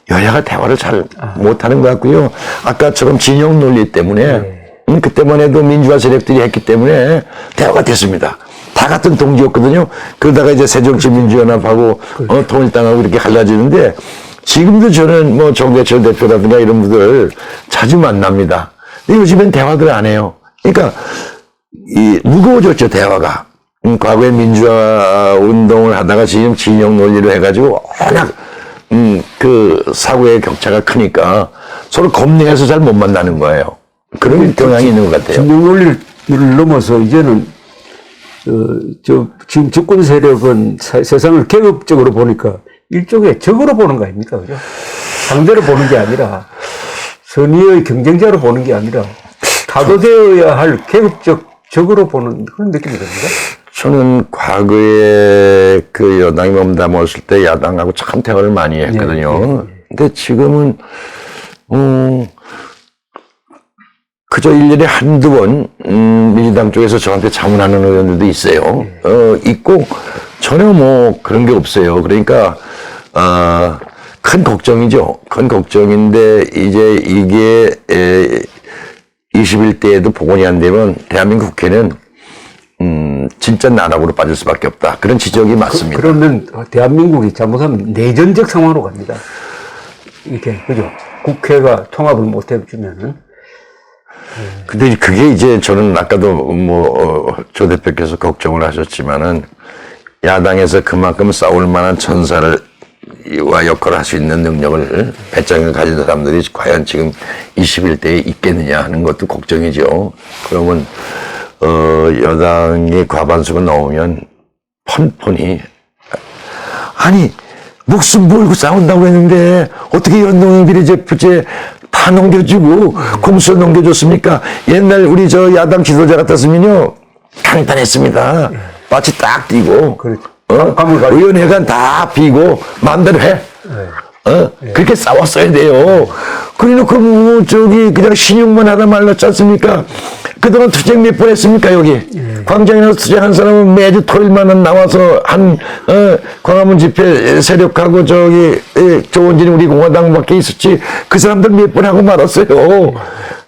여야가 대화를 잘 못하는 것 같고요. 아까처럼 진영 논리 때문에 그때만 해도 민주화 세력들이 했기 때문에 대화가 됐습니다. 다 같은 동지였거든요. 그러다가 이제 새정치민주연합하고 통일당하고 이렇게 갈라지는데 지금도 저는 뭐 정대철 대표라든가 이런 분들 자주 만납니다. 근데 요즘엔 대화들 안 해요. 그러니까 무거워졌죠 대화가. 과거에 민주화 운동을 하다가 지금 진영 논리로 해가지고 워낙 그 사고의 격차가 크니까 서로 겁내서 잘 못 만나는 거예요. 그런 경향이 있는 것 같아요. 진영 논리를 넘어서 이제는 지금 집권 세력은 세상을 계급적으로 보니까 일종의 적으로 보는 거 아닙니까? 그죠? 상대로 보는 게 아니라 선의의 경쟁자로 보는 게 아니라 타도되어야 할 계급적 적으로 보는 그런 느낌이 듭니다. 저는 과거에 여당이 몸담았을 때 야당하고 참 대화를 많이 했거든요. 근데 지금은, 그저 1년에 한두 번, 민주당 쪽에서 저한테 자문하는 의원들도 있어요. 있고, 전혀 뭐 그런 게 없어요. 그러니까, 큰 걱정이죠. 큰 걱정인데, 이제 이게, 21대에도 복원이 안 되면 대한민국 국회는 진짜 나락으로 빠질 수밖에 없다. 그런 지적이 맞습니다. 그러면 대한민국이 잘못하면 내전적 상황으로 갑니다. 이렇게, 그죠? 국회가 통합을 못 해주면은. 근데 그게 이제 저는 아까도 조 대표께서 걱정을 하셨지만은 야당에서 그만큼 싸울 만한 천사를 와 역할을 할 수 있는 능력을 배짱을 가진 사람들이 과연 지금 21대에 있겠느냐 하는 것도 걱정이죠. 그러면 여당이 과반수가 넘으면 펀펀히 아니 목숨 걸고 싸운다고 했는데 어떻게 연동형 비례대표제 다 넘겨주고 공수처 넘겨줬습니까? 옛날 우리 저 야당 지도자 같았으면요 강단했습니다. 마치 딱 띄고 그렇죠. 의원회관 다 비고 마음대로 해. 그렇게 싸웠어야 돼요. 그래놓고 뭐 저기 그냥 신용만 하다 말랐지 않습니까? 그동안 투쟁 몇 번 했습니까 여기? 광장에서 투쟁한 사람은 매주 토요일만 나와서 한 광화문 집회 세력하고 저기 조원진이 우리 공화당밖에 있었지 그 사람들 몇 번 하고 말았어요.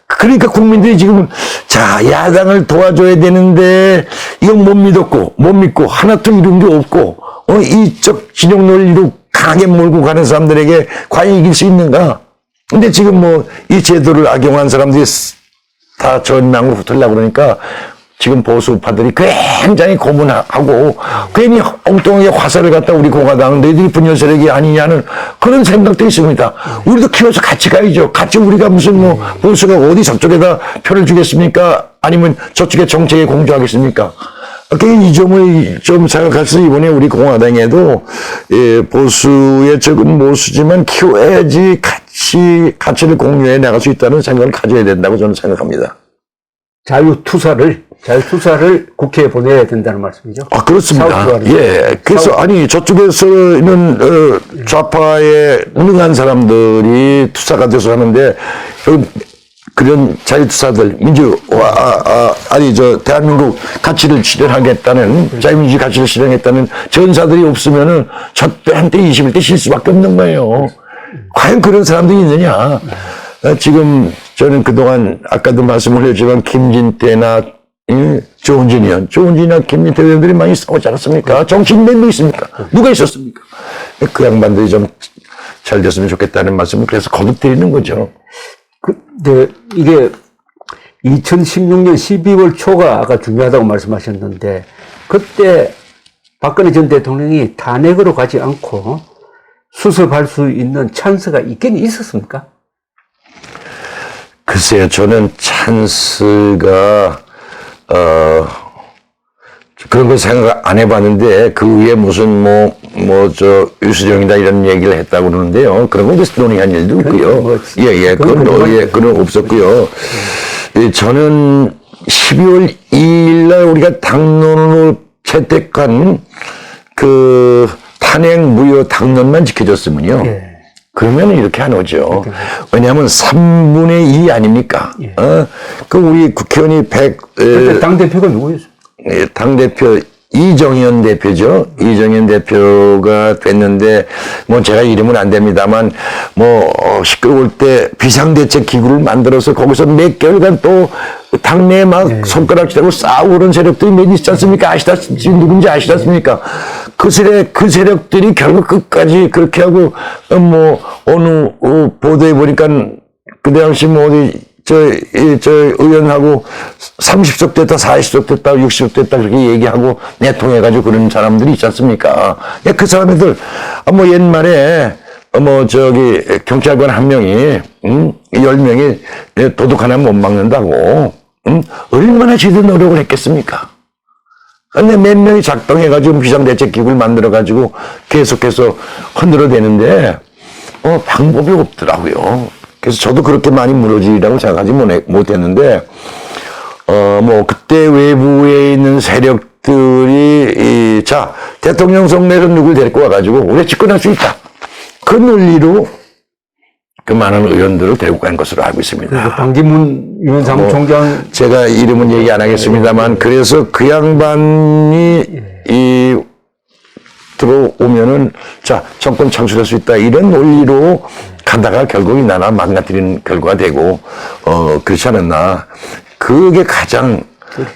그러니까 국민들이 지금 자 야당을 도와줘야 되는데 이건 못 믿고 하나도 이룬 게 없고 이쪽 진영 논리로 강하게 몰고 가는 사람들에게 과연 이길 수 있는가? 근데 지금 뭐 이 제도를 악용한 사람들이 다 전망으로 붙으려고 그러니까 지금 보수파들이 굉장히 고문하고 괜히 엉뚱하게 화살을 갖다 우리 공화당 너희들이 분열 세력이 아니냐는 그런 생각도 있습니다. 우리도 키워서 같이 가야죠. 같이 우리가 무슨 뭐 보수가 어디 저쪽에다 표를 주겠습니까? 아니면 저쪽에 정책에 공조하겠습니까? 이 점을 좀 생각해서 이번에 우리 공화당에도 보수의 적은 모수지만 키워야지 가치를 공유해 나갈 수 있다는 생각을 가져야 된다고 저는 생각합니다. 자유투사를 국회에 보내야 된다는 말씀이죠? 아, 그렇습니다. 예. 그래서, 아니, 저쪽에서는, 좌파에 무능한 사람들이 투사가 돼서 하는데, 그런 자유투사들, 대한민국 가치를 실현하겠다는, 자유민주주의 가치를 실현하겠다는 전사들이 없으면은, 한때 21대 실 수밖에 없는 거예요. 과연 그런 사람들이 있느냐. 지금 저는 아까도 말씀을 했지만, 김진태나, 조은진이나 김민태 의원들이 많이 싸우지 않았습니까? 정치인 몇 명 있습니까? 누가 있었습니까? 그 양반들이 좀 잘 됐으면 좋겠다는 말씀을 그래서 거듭드리는 거죠. 근데 이게 2016년 12월 초가 아까 중요하다고 말씀하셨는데 그때 박근혜 전 대통령이 탄핵으로 가지 않고 수습할 수 있는 찬스가 있긴 있었습니까? 글쎄요, 저는 찬스가 그런 걸 생각 안 해봤는데, 그 위에 무슨, 유수정이다 이런 얘기를 했다고 그러는데요. 그런 건 논의한 일도 있고요. 그건 없었고요. 저는 12월 2일 날 우리가 당론으로 채택한 그 탄핵 무효 당론만 지켜졌으면요. 그러면 이렇게 안 오죠. 왜냐하면 3분의 2 아닙니까? 그 우리 국회의원이 그때 당대표가 누구였어요? 당대표 이정현 대표죠. 이정현 대표가 됐는데, 제가 이름은 안 됩니다만, 시끄러울 때 비상대책 기구를 만들어서 거기서 몇 개월간 또 당내에 막 손가락질하고 싸우고 그런 세력들이 몇 있지 않습니까? 누군지 아시겠습니까? 그 세력들이 결국 끝까지 그렇게 하고, 어느 보도에 보니까 그 당시 저 의원하고 30석 됐다, 40석 됐다, 60석 됐다, 그렇게 얘기하고 내통해가지고 그런 사람들이 있지 않습니까? 그 사람들, 옛말에, 경찰관 한 명이, 10명이 도둑 하나 못 막는다고, 얼마나 지들 노력을 했겠습니까? 근데 몇 명이 작동해가지고 비상대책기구를 만들어가지고 계속해서 흔들어대는데, 방법이 없더라고요. 그래서 저도 그렇게 많이 무너지리라고 생각하지 못했는데, 그때 외부에 있는 세력들이, 대통령 선거에서 누굴 데리고 와가지고, 우리가 집권할 수 있다. 그 논리로 그 많은 의원들을 데리고 간 것으로 알고 있습니다. 반기문 유엔 사무총장. 제가 이름은 얘기 안 하겠습니다만, 그래서 그 양반이 들어오면은, 정권 창출할 수 있다. 이런 논리로 가다가 결국 이 나라 망가뜨리는 결과가 되고, 그렇지 않았나. 그게 가장,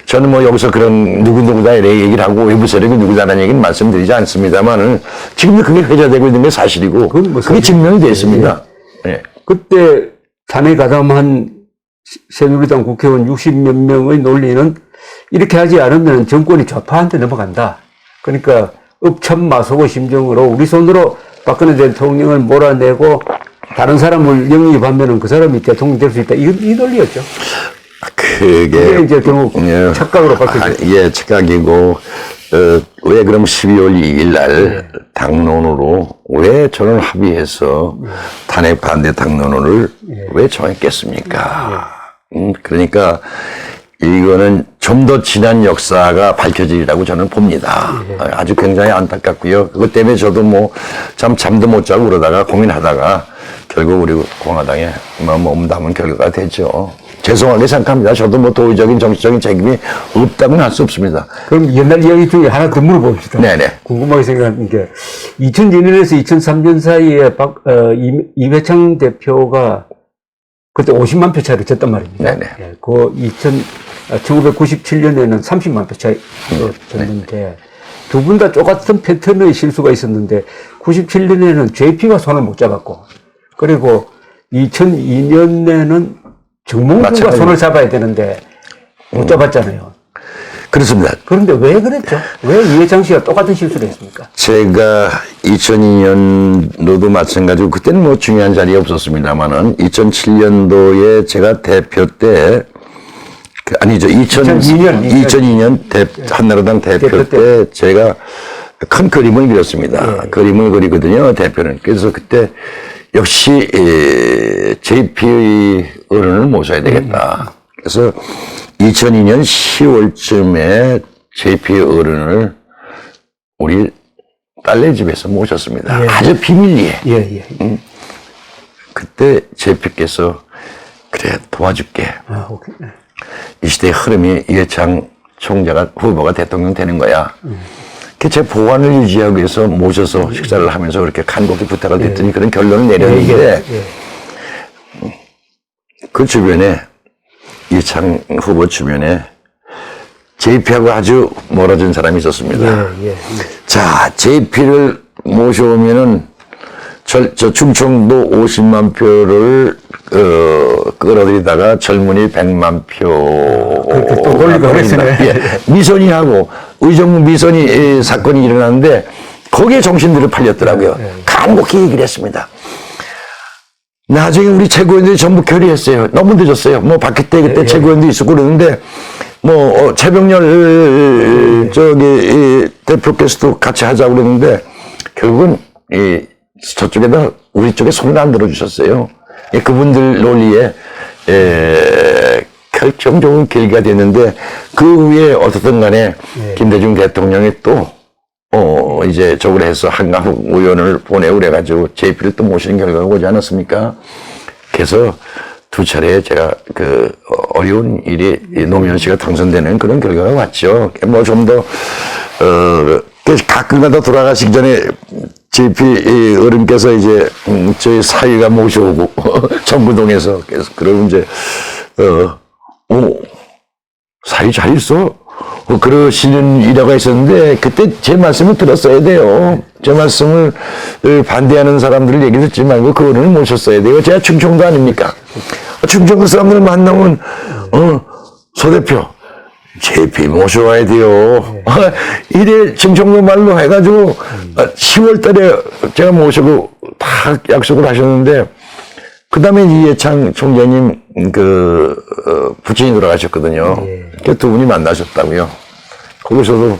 저는 여기서 그런 누구누구다 이렇게 얘기를 하고 외부 세력이 누구다라는 얘기는 말씀드리지 않습니다만은 지금도 그게 회자되고 있는 게 사실이고, 그게 증명이 됐습니다. 네. 그때 탄핵 가담한 새누리당 국회의원 60몇 명의 논리는 이렇게 하지 않으면 정권이 좌파한테 넘어간다. 그러니까 읍참마소고 심정으로 우리 손으로 박근혜 대통령을 몰아내고 다른 사람을 영입하면은 그 사람이 대통령 될 수 있다. 이 논리였죠. 그게 이제 결국 착각으로 밝혀졌죠. 예, 착각이고, 왜 그럼 12월 2일 날 당론으로 왜 저는 합의해서 탄핵 반대 당론을 왜 정했겠습니까? 그러니까 이거는 좀 더 지난 역사가 밝혀지리라고 저는 봅니다. 아주 굉장히 안타깝고요. 그것 때문에 저도 뭐 잠도 못 자고 그러다가 고민하다가 결국 우리 공화당에 몸담은 결과가 됐죠. 죄송하게 생각합니다. 저도 뭐 도의적인 정치적인 책임이 없다고는 할 수 없습니다. 그럼 옛날 이야기 중에 하나 더 물어봅시다. 네네. 궁금하게 생각하는 게 2002년에서 2003년 사이에 이회창 대표가 그때 50만 표 차이로 졌단 말입니다. 네네. 예, 1997년에는 30만 표 차이로 졌는데 두 분 다 똑같은 패턴의 실수가 있었는데 97년에는 JP가 손을 못 잡았고 그리고 2002년에는 정몽주가 손을 잡아야 되는데 못 잡았잖아요. 그렇습니다. 그런데 왜 그랬죠? 왜 이회창 씨가 똑같은 실수를 했습니까? 제가 2002년도도 마찬가지고 그때는 뭐 중요한 자리에 없었습니다만은 2007년도에 제가 대표 때 아니죠 2002년 한나라당 대표 때 제가 큰 그림을 그렸습니다. 그림을 그리거든요 대표는. 그래서 그때 역시 JP의 어른을 모셔야 되겠다. 그래서 2002년 10월쯤에 JP의 어른을 우리 딸네 집에서 모셨습니다. 아주 비밀리에. 그때 JP께서 그래 도와줄게. 이 시대의 흐름이 이회창 총재가 후보가 대통령 되는 거야. 제 보안을 유지하기 위해서 모셔서 식사를 하면서 그렇게 간곡히 부탁을 드렸더니 그런 결론을 내렸는데 그 주변에 이회창 후보 주변에 JP하고 아주 멀어진 사람이 있었습니다. 자, JP를 모셔오면은 저 충청도 50만 표를 끌어들이다가 젊은이 100만 표. 그렇게 또 올리고 그랬어요. 미선이하고 의정부 미선이 사건이 일어났는데 거기에 정신들을 팔렸더라고요. 간곡히 얘기를 했습니다. 나중에 우리 최고위원들이 전부 결의했어요. 너무 늦었어요. 뭐 박희태 그때 최고위원도 있었고 그러는데 뭐 최병렬 대표께서도 같이 하자고 그랬는데 결국은 저쪽에다 우리 쪽에 손을 안 들어주셨어요. 그분들 논리에 결정적인 계기가 됐는데 그 위에 어떻든 간에 김대중 대통령이 또 이제 저걸 해서 한강욱 의원을 보내고 그래가지고 JP를 또 모시는 결과가 오지 않았습니까? 그래서 두 차례 제가 그 어려운 일이 노무현 씨가 당선되는 그런 결과가 왔죠. 뭐 좀 더 가끔가다 돌아가시기 전에 JP 어른께서 이제 저희 사위가 모셔오고 정부동에서 그래서 그러고 이제 사위 잘 있어? 그러시는 일화가 있었는데 그때 제 말씀을 들었어야 돼요. 제 말씀을 반대하는 사람들을 얘기 듣지 말고 그 어른을 모셨어야 돼요. 제가 충청도 아닙니까? 충청도 사람들 만나면 소 대표 JP 모셔와야 돼요. 이래 충청도 말로 해가지고 10월 달에 제가 모시고 다 약속을 하셨는데 그 다음에 이회창 총재님 부친이 돌아가셨거든요. 그 두 분이 만나셨다고요. 거기서도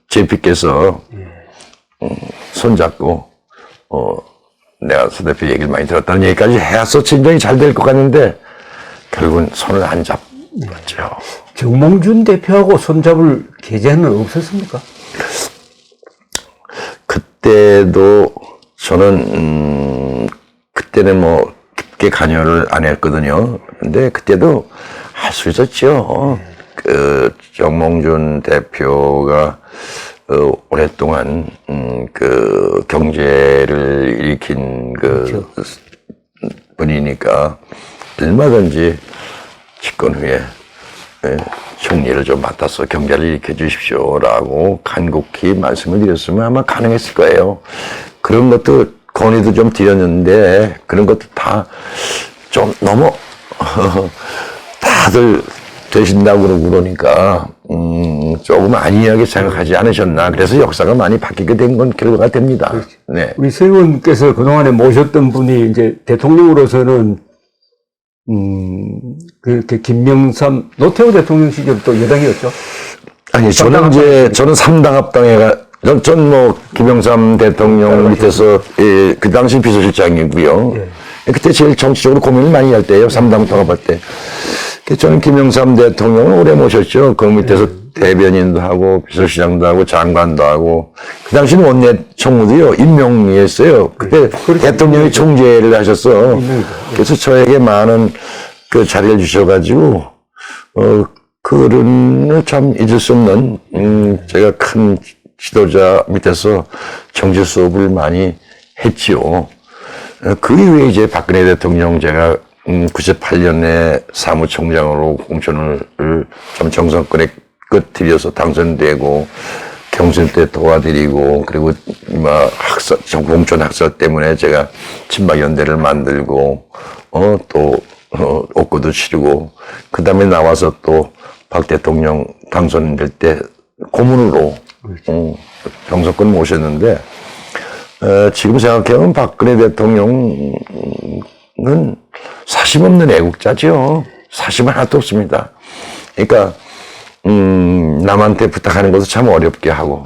JP께서 손잡고 내가 소 대표 얘기를 많이 들었다는 얘기까지 해서 진정이 잘 될 것 같는데 결국은 손을 안 잡았죠. 정몽준 대표하고 손잡을 계제는 없었습니까? 그때도 저는 그때는 뭐 깊게 관여를 안 했거든요. 근데 그때도 할 수 있었죠. 정몽준 대표가 오랫동안 경제를 일으킨 그렇죠. 분이니까 얼마든지 집권 후에 총리를 좀 맡아서 경제를 일으켜 주십시오라고 간곡히 말씀을 드렸으면 아마 가능했을 거예요. 그런 것도 건의도 좀 드렸는데 그런 것도 다 좀 너무 다들 되신다고 그러고 그러니까 조금 안이하게 생각하지 않으셨나. 그래서 역사가 많이 바뀌게 된 건 결과가 됩니다. 네. 우리 세 분께서 그동안에 모셨던 분이 이제 대통령으로서는, 그렇게 김명삼, 노태우 대통령 시절 또 여당이었죠. 아니, 저는 전 뭐, 김영삼 대통령 밑에서, 예, 그 당시 비서실장이고요. 예. 그때 제일 정치적으로 고민을 많이 할 때예요. 3당 통합할 때. 저는 김영삼 대통령을 오래 모셨죠. 그 밑에서 대변인도 하고, 비서실장도 하고, 장관도 하고. 그 당시는 원내 총무도요, 임명이었어요. 그때 대통령이 총재를 하셨어. 그래서 저에게 많은 그 자리를 주셔가지고, 그를 참 잊을 수 없는, 제가 큰 지도자 밑에서 정치 수업을 많이 했지요. 그 이후에 이제 박근혜 대통령 제가 98년에 사무총장으로 공천을 좀 정상권에 끝들여서 당선되고 경선 때 도와드리고 그리고 막 공천 학사 때문에 제가 친박연대를 만들고 또 옥고도 치르고 그 다음에 나와서 또 박 대통령 당선될 때 고문으로 정상권 모셨는데 지금 생각해보면 박근혜 대통령은 사심 없는 애국자죠. 사심 하나도 없습니다. 그러니까 남한테 부탁하는 것도 참 어렵게 하고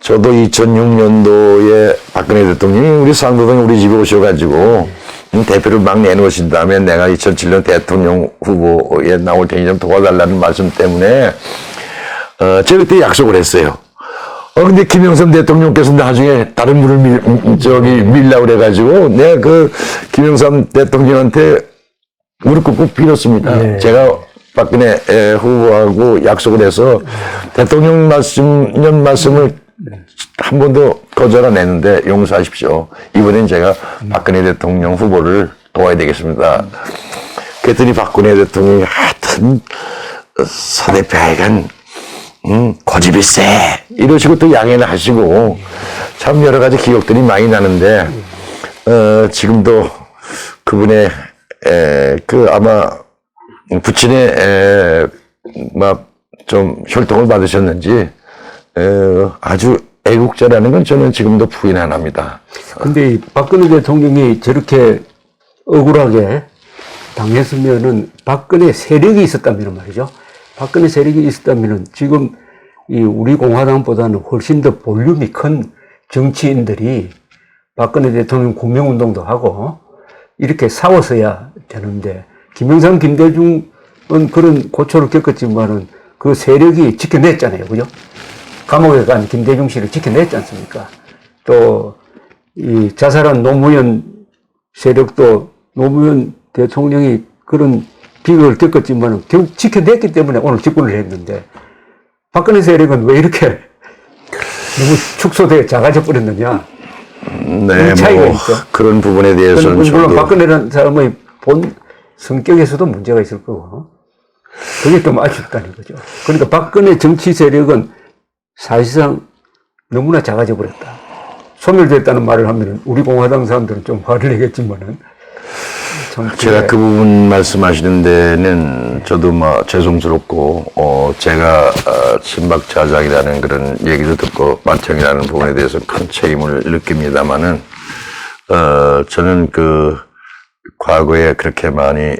저도 2006년도에 박근혜 대통령이 우리 상도동 우리 집에 오셔가지고 대표를 막 내놓으신 다음에 내가 2007년 대통령 후보에 나올 테니 좀 도와달라는 말씀 때문에 제가 그때 약속을 했어요. 근데 김영삼 대통령께서 나중에 다른 분을 밀라고 그래가지고 내가 그 김영삼 대통령한테 무릎 꿇고 빌었습니다. 예. 제가 박근혜 후보하고 약속을 해서 대통령 말씀을 한 번도 거절 안 했는데 용서하십시오. 이번엔 제가 박근혜 대통령 후보를 도와야 되겠습니다. 그랬더니 박근혜 대통령이 하여튼 서대표 하여간 고집이 세 이러시고 또 양해를 하시고 참 여러 가지 기억들이 많이 나는데 지금도 그분의 아마 부친의 막 좀 혈통을 받으셨는지 아주 애국자라는 건 저는 지금도 부인 안 합니다. 근데 이 박근혜 대통령이 저렇게 억울하게 당했으면은 박근혜 세력이 있었다면 말이죠. 박근혜 세력이 있었다면은 지금 이 우리 공화당보다는 훨씬 더 볼륨이 큰 정치인들이 박근혜 대통령 구명운동도 하고 이렇게 싸웠어야 되는데 김영삼, 김대중은 그런 고초를 겪었지만은 그 세력이 지켜냈잖아요. 그죠? 감옥에 간 김대중 씨를 지켜냈지 않습니까? 또 이 자살한 노무현 세력도 노무현 대통령이 그런 비극을 겪었지만은 결국 지켜냈기 때문에 오늘 집권을 했는데 박근혜 세력은 왜 이렇게 너무 축소되어 작아져 버렸느냐? 네, 차이가 뭐 있죠. 그런 부분에 대해서는 물론 박근혜라는 사람의 본 성격에서도 문제가 있을 거고 그게 좀 아쉽다는 거죠. 그러니까 박근혜 정치 세력은 사실상 너무나 작아져 버렸다. 소멸됐다는 말을 하면 우리 공화당 사람들은 좀 화를 내겠지만은 제가 그 부분 말씀하시는 데는 저도 뭐 죄송스럽고 제가 친박자작이라는 그런 얘기도 듣고 만청이라는 부분에 대해서 큰 책임을 느낍니다만은 저는 그 과거에 그렇게 많이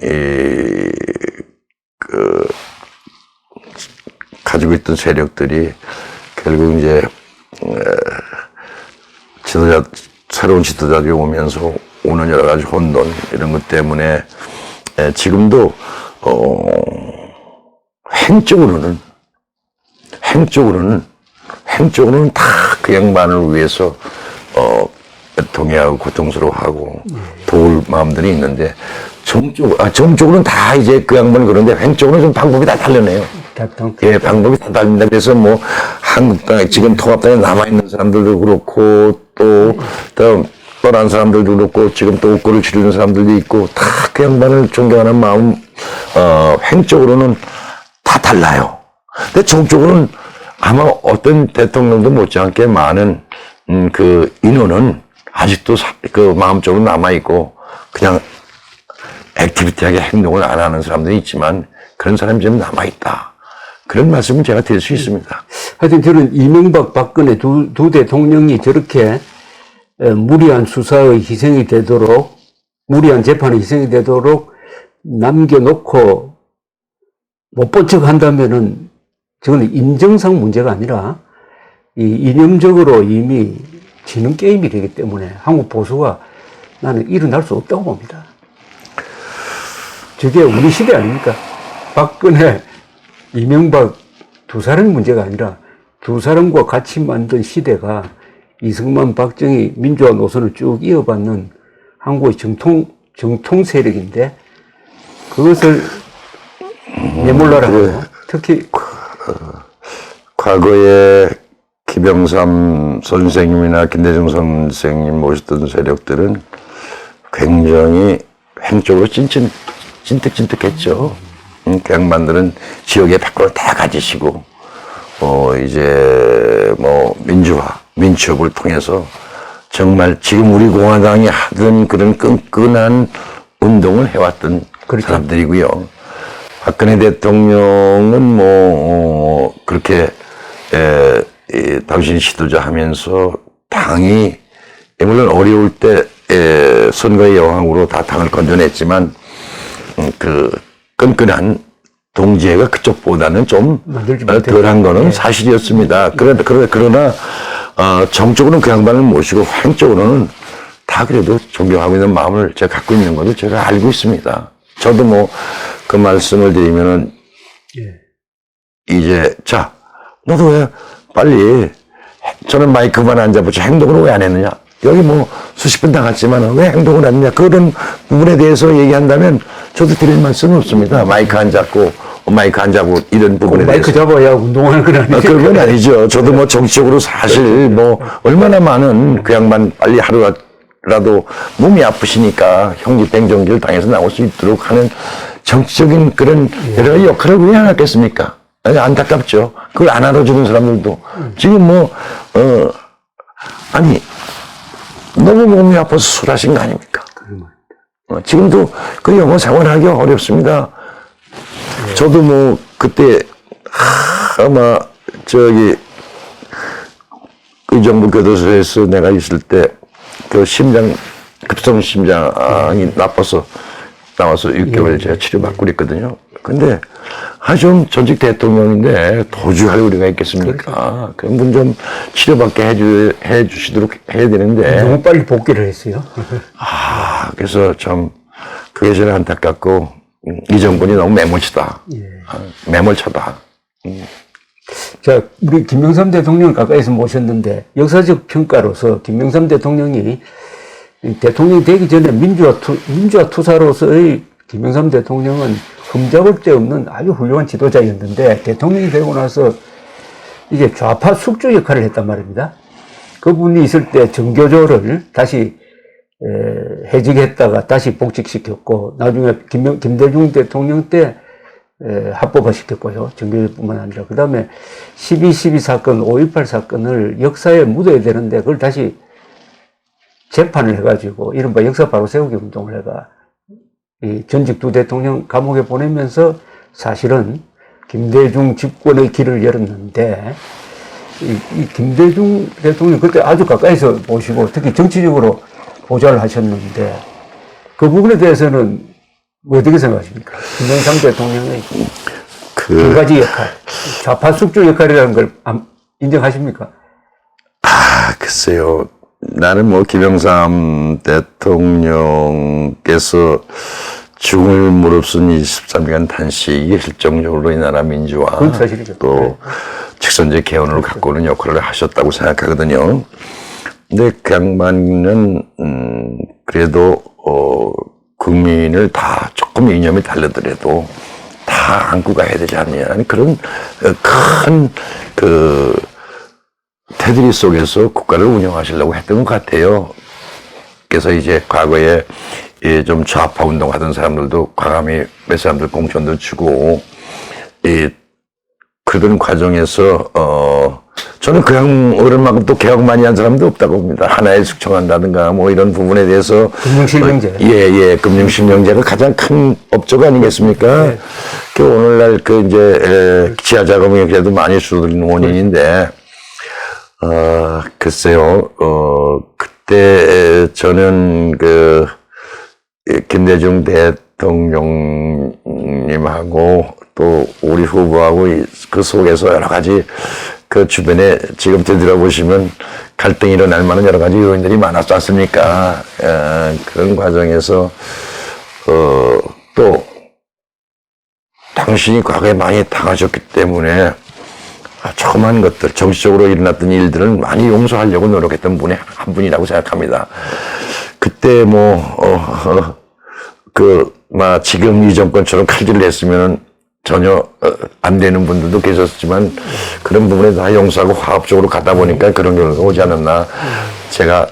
가지고 있던 세력들이 결국 이제 새로운 지도자들이 오면서 오는 여러 가지 혼돈 이런 것 때문에 지금도 행적으로는 다 그 양반을 위해서 동의하고 고통스러워하고 도울 마음들이 있는데 정적으로는 다 이제 그 양반을 그런데 행적으로는 좀 방법이 다 달라네요. 예, 방법이 다 다릅니다. 그래서 뭐 한국당 지금 통합당에 남아 있는 사람들도 그렇고 또 떠난 사람들도 그렇고 지금 또 옥고를 치르는 사람들도 있고 다 그 양반을 존경하는 마음 행적으로는 다 달라요. 근데 정적으로는 아마 어떤 대통령도 못지않게 많은 그 인원은 아직도 그 마음적으로 남아 있고 그냥 액티비티하게 행동을 안 하는 사람들이 있지만 그런 사람이 좀 남아 있다. 그런 말씀을 제가 드릴 수 있습니다. 하여튼 저는 이명박, 박근혜 두 대통령이 저렇게 무리한 수사의 희생이 되도록, 무리한 재판의 희생이 되도록 남겨놓고 못 본 척 한다면은 저는 인정상 문제가 아니라 이념적으로 이미 지는 게임이 되기 때문에 한국 보수가 나는 일어날 수 없다고 봅니다. 저게 우리 시대 아닙니까? 박근혜, 이명박 두 사람의 문제가 아니라 두 사람과 같이 만든 시대가 이승만, 박정희 민주화 노선을 쭉 이어받는 한국의 정통 세력인데 그것을 내몰라라고 특히 과거에 김영삼 선생님이나 김대중 선생님 모셨던 세력들은 굉장히 횡적으로 진득진득했죠. 그 양반들은 지역의 밖으로 다 가지시고, 이제 뭐 민주협을 통해서 정말 지금 우리 공화당이 하던 그런 끈끈한 운동을 해왔던 그렇죠. 사람들이고요. 박근혜 대통령은 그렇게 당신 지도자 하면서 당이 물론 어려울 때 선거의 여왕으로 다 당을 건져냈지만 그 끈끈한 동지애가 그쪽보다는 좀 덜한 거는 사실이었습니다. 그러나 정적으로는 그 양반을 모시고 횡적으로는 다 그래도 존경하고 있는 마음을 제가 갖고 있는 것을 제가 알고 있습니다. 저도 그 말씀을 드리면은 이제 자 너도 왜 빨리 저는 마이크만 앉아보지 행동을 왜 안 했느냐? 여기 수십 분 나갔지만 왜 행동을 안 했냐? 그런 부분에 대해서 얘기한다면 저도 드릴 말씀은 없습니다. 마이크 안 잡고 이런 부분에 마이크 대해서. 잡아야 운동하는 건 아니죠. 그건 아니죠. 저도 정치적으로 사실 얼마나 많은 그 양반 빨리 하루라도 몸이 아프시니까 형집행정지를 당해서 나올 수 있도록 하는 정치적인 그런 여러 가지 역할을 왜 안 하겠습니까? 안타깝죠. 그걸 안 알아주는 사람들도. 지금 아니, 너무 몸이 아파서 술하신 거 아닙니까? 지금도 그 영어 생활하기 어렵습니다. 저도 그때, 아마, 의정부 교도소에서 내가 있을 때, 급성 심장이 나빠서 나와서 6개월 제가 치료받고 그랬거든요. 근데, 좀 전직 대통령인데 도주할 우리가 있겠습니까? 그런 분 좀 치료받게 해주시도록 해야 되는데. 너무 빨리 복귀를 했어요. 그래서 참, 그게 제일 안타깝고, 이 정권이 너무 매몰치다. 매몰차다. 자, 우리 김영삼 대통령 가까이서 모셨는데, 역사적 평가로서 김영삼 대통령이 대통령이 되기 전에 민주화 투사로서의 김영삼 대통령은 흠잡을 데 없는 아주 훌륭한 지도자였는데 대통령이 되고 나서 이제 좌파 숙주 역할을 했단 말입니다. 그분이 있을 때 정교조를 다시 해직했다가 다시 복직시켰고 나중에 김대중 대통령 때 합법화시켰고요. 정교조뿐만 아니라 그 다음에 12.12 사건, 5.18 사건을 역사에 묻어야 되는데 그걸 다시 재판을 해가지고 이른바 역사 바로 세우기 운동을 해가 이 전직 두 대통령 감옥에 보내면서 사실은 김대중 집권의 길을 열었는데 이 김대중 대통령 그때 아주 가까이서 보시고 특히 정치적으로 보좌를 하셨는데 그 부분에 대해서는 어떻게 생각하십니까? 김영삼 대통령의 두 가지 역할, 좌파 숙주 역할이라는 걸 인정하십니까? 글쎄요. 나는 김영삼 대통령께서 죽음을 무릅쓴 23시간 단식이 실정적으로 이 나라 민주화 또 직선제 개헌을 갖고 오는 역할을 하셨다고 생각하거든요. 근데 그 양반은 그래도 국민을 다 조금 이념이 다르더라도 다 안고 가야 되지 않느냐 그런 큰 테두리 속에서 국가를 운영하시려고 했던 것 같아요. 그래서 이제 과거에 좀 좌파 운동하던 사람들도 과감히 몇 사람들 공천도 주고 그러던 과정에서 저는 그냥 어른만큼 또 개혁 많이 한 사람도 없다고 봅니다. 하나에 숙청한다든가 뭐 이런 부분에 대해서. 금융실명제. 예, 금융실명제가 가장 큰 업적 아니겠습니까? 네. 그 오늘날 그 이제 지하자금융제도 많이 줄어든 원인인데, 글쎄요, 그때 저는 그 김대중 대통령님하고 또 우리 후보하고 그 속에서 여러 가지 그 주변에 지금 되돌아보시면 갈등이 일어날 만한 여러 가지 요인들이 많았지 않습니까? 그런 과정에서, 또, 당신이 과거에 많이 당하셨기 때문에 조그만 것들, 정치적으로 일어났던 일들을 많이 용서하려고 노력했던 분이 한 분이라고 생각합니다. 그때 지금 이 정권처럼 칼질을 했으면 전혀 안 되는 분들도 계셨지만 그런 부분에 다 용서하고 화합적으로 가다 보니까 그런 결과가 오지 않았나. 제가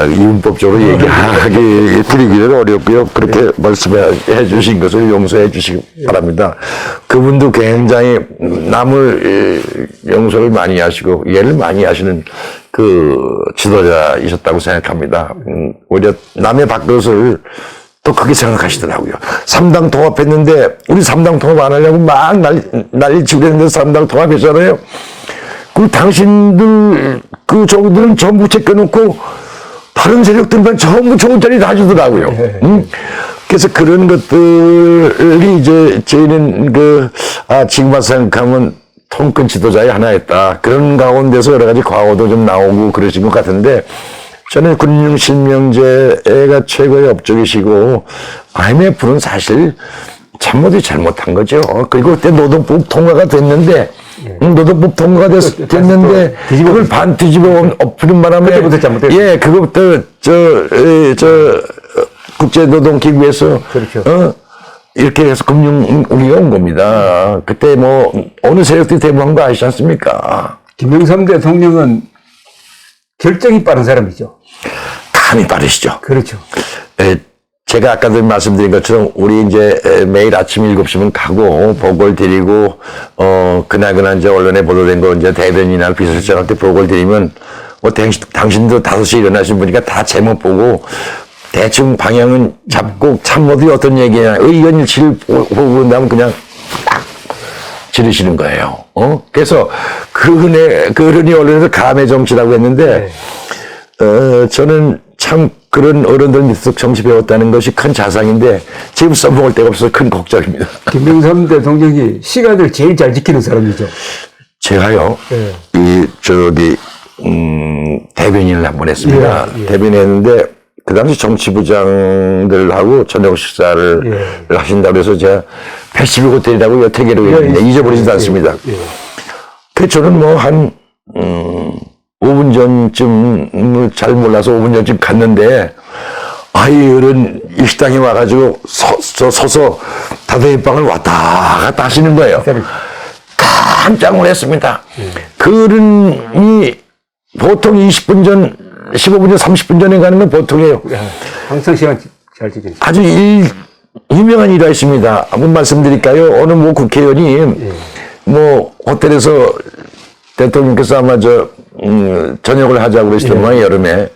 이윤법적으로 얘기하기 드리기는 어렵고요. 그렇게 말씀해 주신 것을 용서해 주시기 바랍니다. 그분도 굉장히 남을 용서를 많이 하시고 이해를 많이 하시는 그 지도자이셨다고 생각합니다. 오히려 남의 밥그릇을 또 그렇게 생각하시더라고요. 3당 통합했는데, 우리 3당 통합 안 하려고 막 난리 치고 그랬는데 3당 통합했잖아요. 그 당신들, 저기들은 전부 제껴놓고, 다른 세력들만 전부 좋은 자리 다 주더라고요. 그래서 그런 것들이 이제, 저희는 지금 와서 생각하면 통큰 지도자의 하나였다. 그런 가운데서 여러 가지 과오도 좀 나오고 그러신 것 같은데, 저는 금융실명제가 최고의 업적이시고 IMF는 사실 참모들이 잘못한 거죠. 그리고 그때 노동법 통과가 됐는데 노동법 통과가 됐는데 그걸 반 뒤집어 엎는 바람에 그때부터 잘못됐어요. 예, 그거부터 국제노동기구에서 그렇죠. 이렇게 해서 금융위기가 온 겁니다. 그때 뭐 어느 세력들이 대부한 거 아시지 않습니까? 김영삼 대통령은 결정이 빠른 사람이죠. 감이 빠르시죠. 그렇죠. 제가 아까도 말씀드린 것처럼 우리 이제 매일 아침 7시면 가고 보고를 드리고 그날 이제 언론에 보도된 거 이제 대변인이나 비서실장한테 보고를 드리면 당신도 5시에 일어나신 분이니까 다 제목 보고 대충 방향은 잡고 참모들이 어떤 얘기냐 의견 일치를 보고 그다음 그냥 딱 지르시는 거예요. 그래서 그러니 언론에서 감의 정치라고 했는데 저는 참 그런 어른들 밑에서 정치 배웠다는 것이 큰 자상인데 지금 써먹을 데가 없어서 큰 걱정입니다. 김영삼 대통령이 시간을 제일 잘 지키는 사람이죠. 제가요, 대변인을 한 번 했습니다. 대변인했는데 그 당시 정치부장들하고 저녁 식사를 하신다고 해서 제가 패시브 호텔이라고 여태계로 잊어버리지도 않습니다. 그 저는 뭐 한 5분 전쯤 잘 몰라서 5분 전쯤 갔는데 어른 일식당에 와가지고 서서 다대방을 왔다 갔다 하시는 거예요. 깜짝 놀랐습니다. 그런이 보통 20분 전, 15분 전, 30분 전에 가는 건 보통이에요. 항상 시간 잘 지키죠. 아주 유명한 일화 있습니다. 한번 말씀드릴까요? 어느 뭐 국회의원이 뭐 호텔에서 대통령께서 아마 저녁을 하자고 그러시더만 여름에.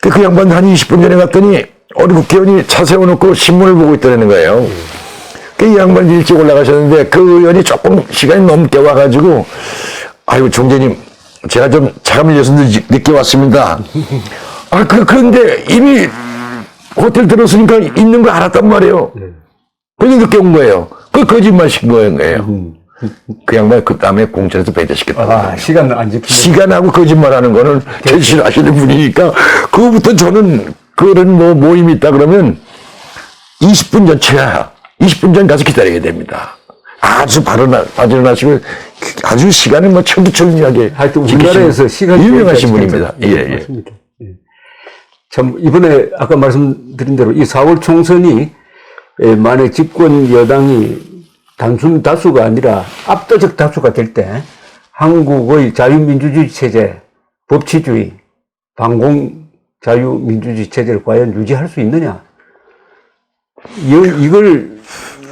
그 양반 한 20분 전에 갔더니 어느 국회의원이 차 세워놓고 신문을 보고 있다는 거예요. 그 양반이 일찍 올라가셨는데 그 의원이 조금 시간이 넘게 와가지고 아이고 총재님 제가 좀 차가 밀려서 늦게 왔습니다. 그런데 이미 호텔 들었으니까 있는 걸 알았단 말이에요. 그래서 늦게 온 거예요. 그 거짓말신 거예요. 그 양반 그 다음에 공천에서 배제시켰다. 시간을 안 지키고. 시간하고 거짓말하는 거는 제일 싫어하시는 분이니까 그거부터 저는 그런 뭐 모임이 있다 그러면 20분 전 최하 20분 전 가서 기다려야 됩니다. 아주 바로 일어나시고 아주 시간을 뭐 철두철미하게 하여튼 우리나라에서 시간이 유명하신 분입니다. 예. 참 이번에 아까 말씀드린 대로 이 4월 총선이 만약 집권 여당이 단순 다수가 아니라 압도적 다수가 될 때 한국의 자유민주주의 체제, 법치주의, 반공 자유민주주의 체제를 과연 유지할 수 있느냐? 이걸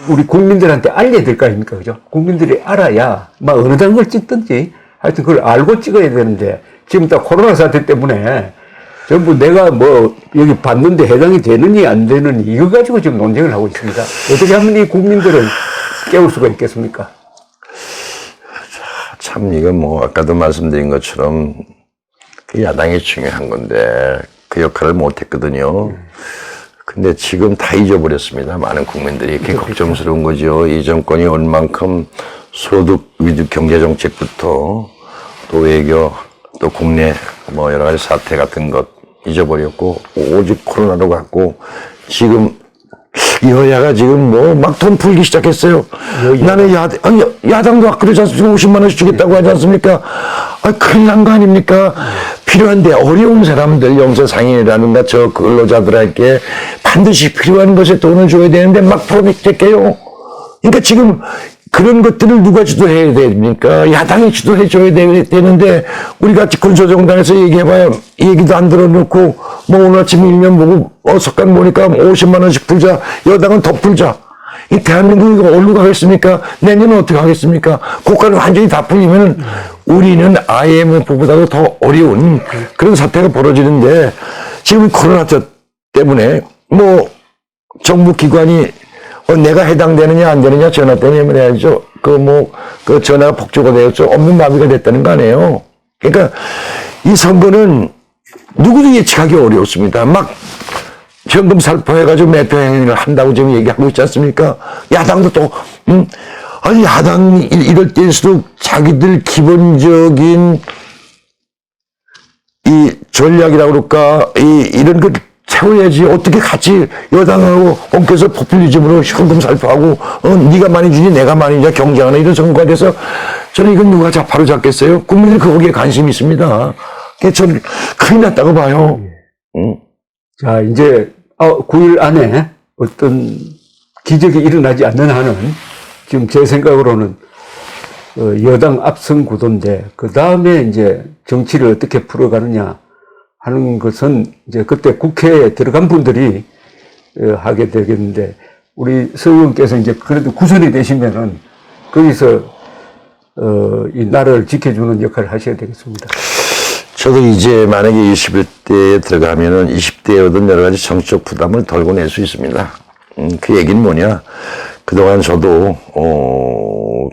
우리 국민들한테 알려야 될 거 아닙니까? 그죠? 국민들이 알아야, 어느 당을 찍든지 하여튼 그걸 알고 찍어야 되는데 지금 딱 코로나 사태 때문에 전부 내가 뭐 여기 받는데 해당이 되느니 안 되느니 이거 가지고 지금 논쟁을 하고 있습니다. 어떻게 하면 이 국민들을 깨울 수가 있겠습니까? 참 이건 뭐 아까도 말씀드린 것처럼 그 야당이 중요한 건데 그 역할을 못했거든요. 근데 지금 다 잊어버렸습니다. 많은 국민들이 그게 걱정스러운 거죠. 이 정권이 얼만큼 소득 위주 경제 정책부터 또 외교 또 국내 뭐 여러 가지 사태 같은 것 잊어버렸고 오직 코로나로 갔고 지금 여야가 지금 뭐 막 돈 풀기 시작했어요. 나는 야당도 아까 그러지 않습니까? 50만 원씩 주겠다고 하지 않습니까? 큰일 난 거 아닙니까? 필요한데 어려운 사람들 영세 상인이라든가 저 근로자들에게 반드시 필요한 것에 돈을 줘야 되는데 막 풀어낼게요. 그러니까 지금 그런 것들을 누가 주도해야 됩니까? 야당이 주도해 줘야 되는데 우리 같이 군소정당에서 얘기해봐야 얘기도 안 들어놓고 뭐 오늘 아침 일면 보고 석간 보니까 50만 원씩 풀자. 여당은 더 풀자. 이 대한민국이 이거 어디로 가겠습니까? 내년은 어떻게 하겠습니까? 고가를 완전히 다 풀리면 우리는 IMF보다도 더 어려운 그런 사태가 벌어지는데 지금 코로나 때문에 뭐 정부 기관이 내가 해당되느냐 안 되느냐 전화 때문에 해야죠. 그 전화가 폭주가 되었죠. 없는 마비가 됐다는 거 아니에요. 그러니까 이 선거는 누구도 예측하기 어렵습니다. 막 현금 살포해가지고 매표 행위를 한다고 지금 얘기하고 있지 않습니까? 야당도 또, 아니, 야당이 이럴 때일수록 자기들 기본적인 이 전략이라고 그럴까, 이런 걸 채워야지. 어떻게 같이 여당하고 엉켜서 포퓰리즘으로 현금 살포하고, 네가 많이 주니 내가 많이 주냐 경쟁하는 이런 선거가 돼서 저는 이건 누가 바로 잡겠어요? 국민들이 거기에 관심이 있습니다. 그래서 저는 큰일 났다고 봐요. 자, 이제 9일 안에 어떤 기적이 일어나지 않는 한은 지금 제 생각으로는 여당 압승 구도인데 그 다음에 이제 정치를 어떻게 풀어가느냐 하는 것은 이제 그때 국회에 들어간 분들이 하게 되겠는데 우리 서 의원께서 이제 그래도 구선이 되시면은 거기서 이 나라를 지켜주는 역할을 하셔야 되겠습니다. 저도 이제 만약에 21대에 들어가면은 20대에 얻은 여러 가지 정치적 부담을 덜고 낼 수 있습니다. 그 얘기는 뭐냐. 그동안 저도,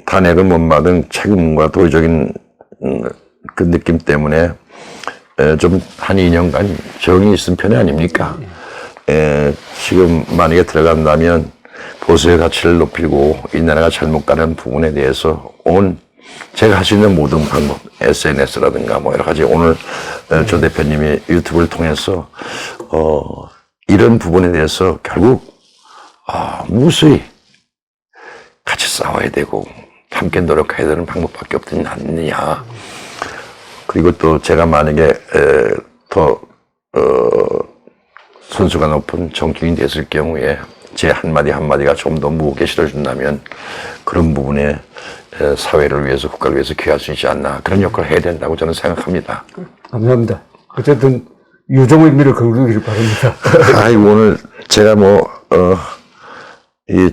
탄핵을 못 받은 책임과 도의적인 그 느낌 때문에 좀 한 2년간 정이 있은 편이 아닙니까? 지금 만약에 들어간다면 보수의 가치를 높이고 이 나라가 잘못 가는 부분에 대해서 제가 할 수 있는 모든 방법, SNS라든가 뭐 여러 가지 오늘 조 대표님이 유튜브를 통해서 이런 부분에 대해서 결국 무수히 같이 싸워야 되고 함께 노력해야 되는 방법밖에 없지 않느냐. 그리고 또 제가 만약에 더 선수가 높은 정치인이 됐을 경우에 제 한마디 한마디가 좀 더 무겁게 실어준다면 그런 부분에 사회를 위해서 국가를 위해서 기여할 수 있지 않나 그런 역할을 해야 된다고 저는 생각합니다. 감사합니다. 어쨌든 유종의 미를 거두길 바랍니다. 오늘 제가 이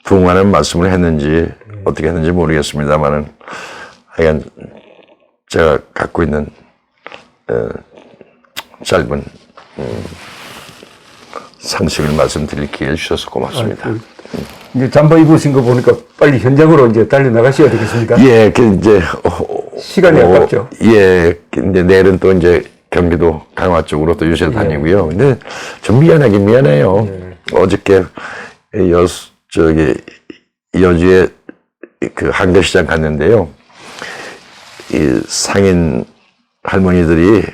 부응하는 말씀을 했는지 어떻게 했는지 모르겠습니다만은 하여간 제가 갖고 있는 짧은 상식을 말씀드릴 기회를 주셔서 고맙습니다. 이제 잠바 입으신 거 보니까 빨리 현장으로 이제 달려나가셔야 되겠습니까? 예, 이제 시간이 아깝죠. 예, 근데 내일은 또 이제 경기도 강화 쪽으로 또 유세 다니고요. 근데 좀 미안하긴 미안해요. 어저께 여주에 그 한겨시장 갔는데요. 이 상인 할머니들이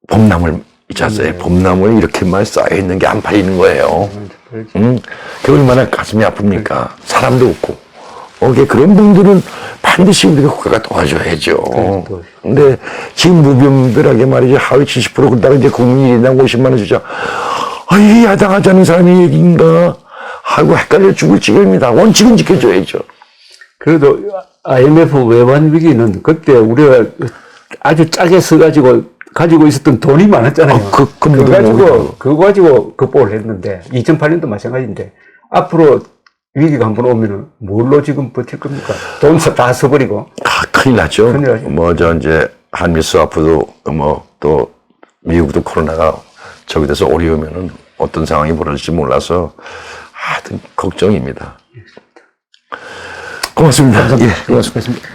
봄나물 있지 않어요? 봄나물이 이렇게 많이 쌓여있는 게 안 팔리는 거예요. 그게 얼마나 가슴이 아픕니까? 사람도 없고. 그런 분들은 반드시 우리가 국가가 도와줘야죠. 근데 지금 무분별하게 말이죠. 하위 70% 그러다가 이제 국민이 1인당 50만 원 주자. 이게 야당하자는 사람의 얘기인가? 하고 헷갈려 죽을 지경입니다. 원칙은 지켜줘야죠. 그래도 IMF 외환 위기는 그때 우리가 아주 짜게 가지고 있었던 돈이 많았잖아요. 그거 가지고 극복을 했는데 2008년도 마찬가지인데 앞으로 위기가 한번 오면은 뭘로 지금 버틸 겁니까? 돈 다 써버리고. 큰일 났죠. 큰일 나죠. 뭐, 이제, 한미 스와프도, 뭐, 또, 미국도 코로나가 저기 돼서 오려면은 어떤 상황이 벌어질지 몰라서 하여튼 걱정입니다. 고맙습니다. 감사합니다. 예. 고맙습니다.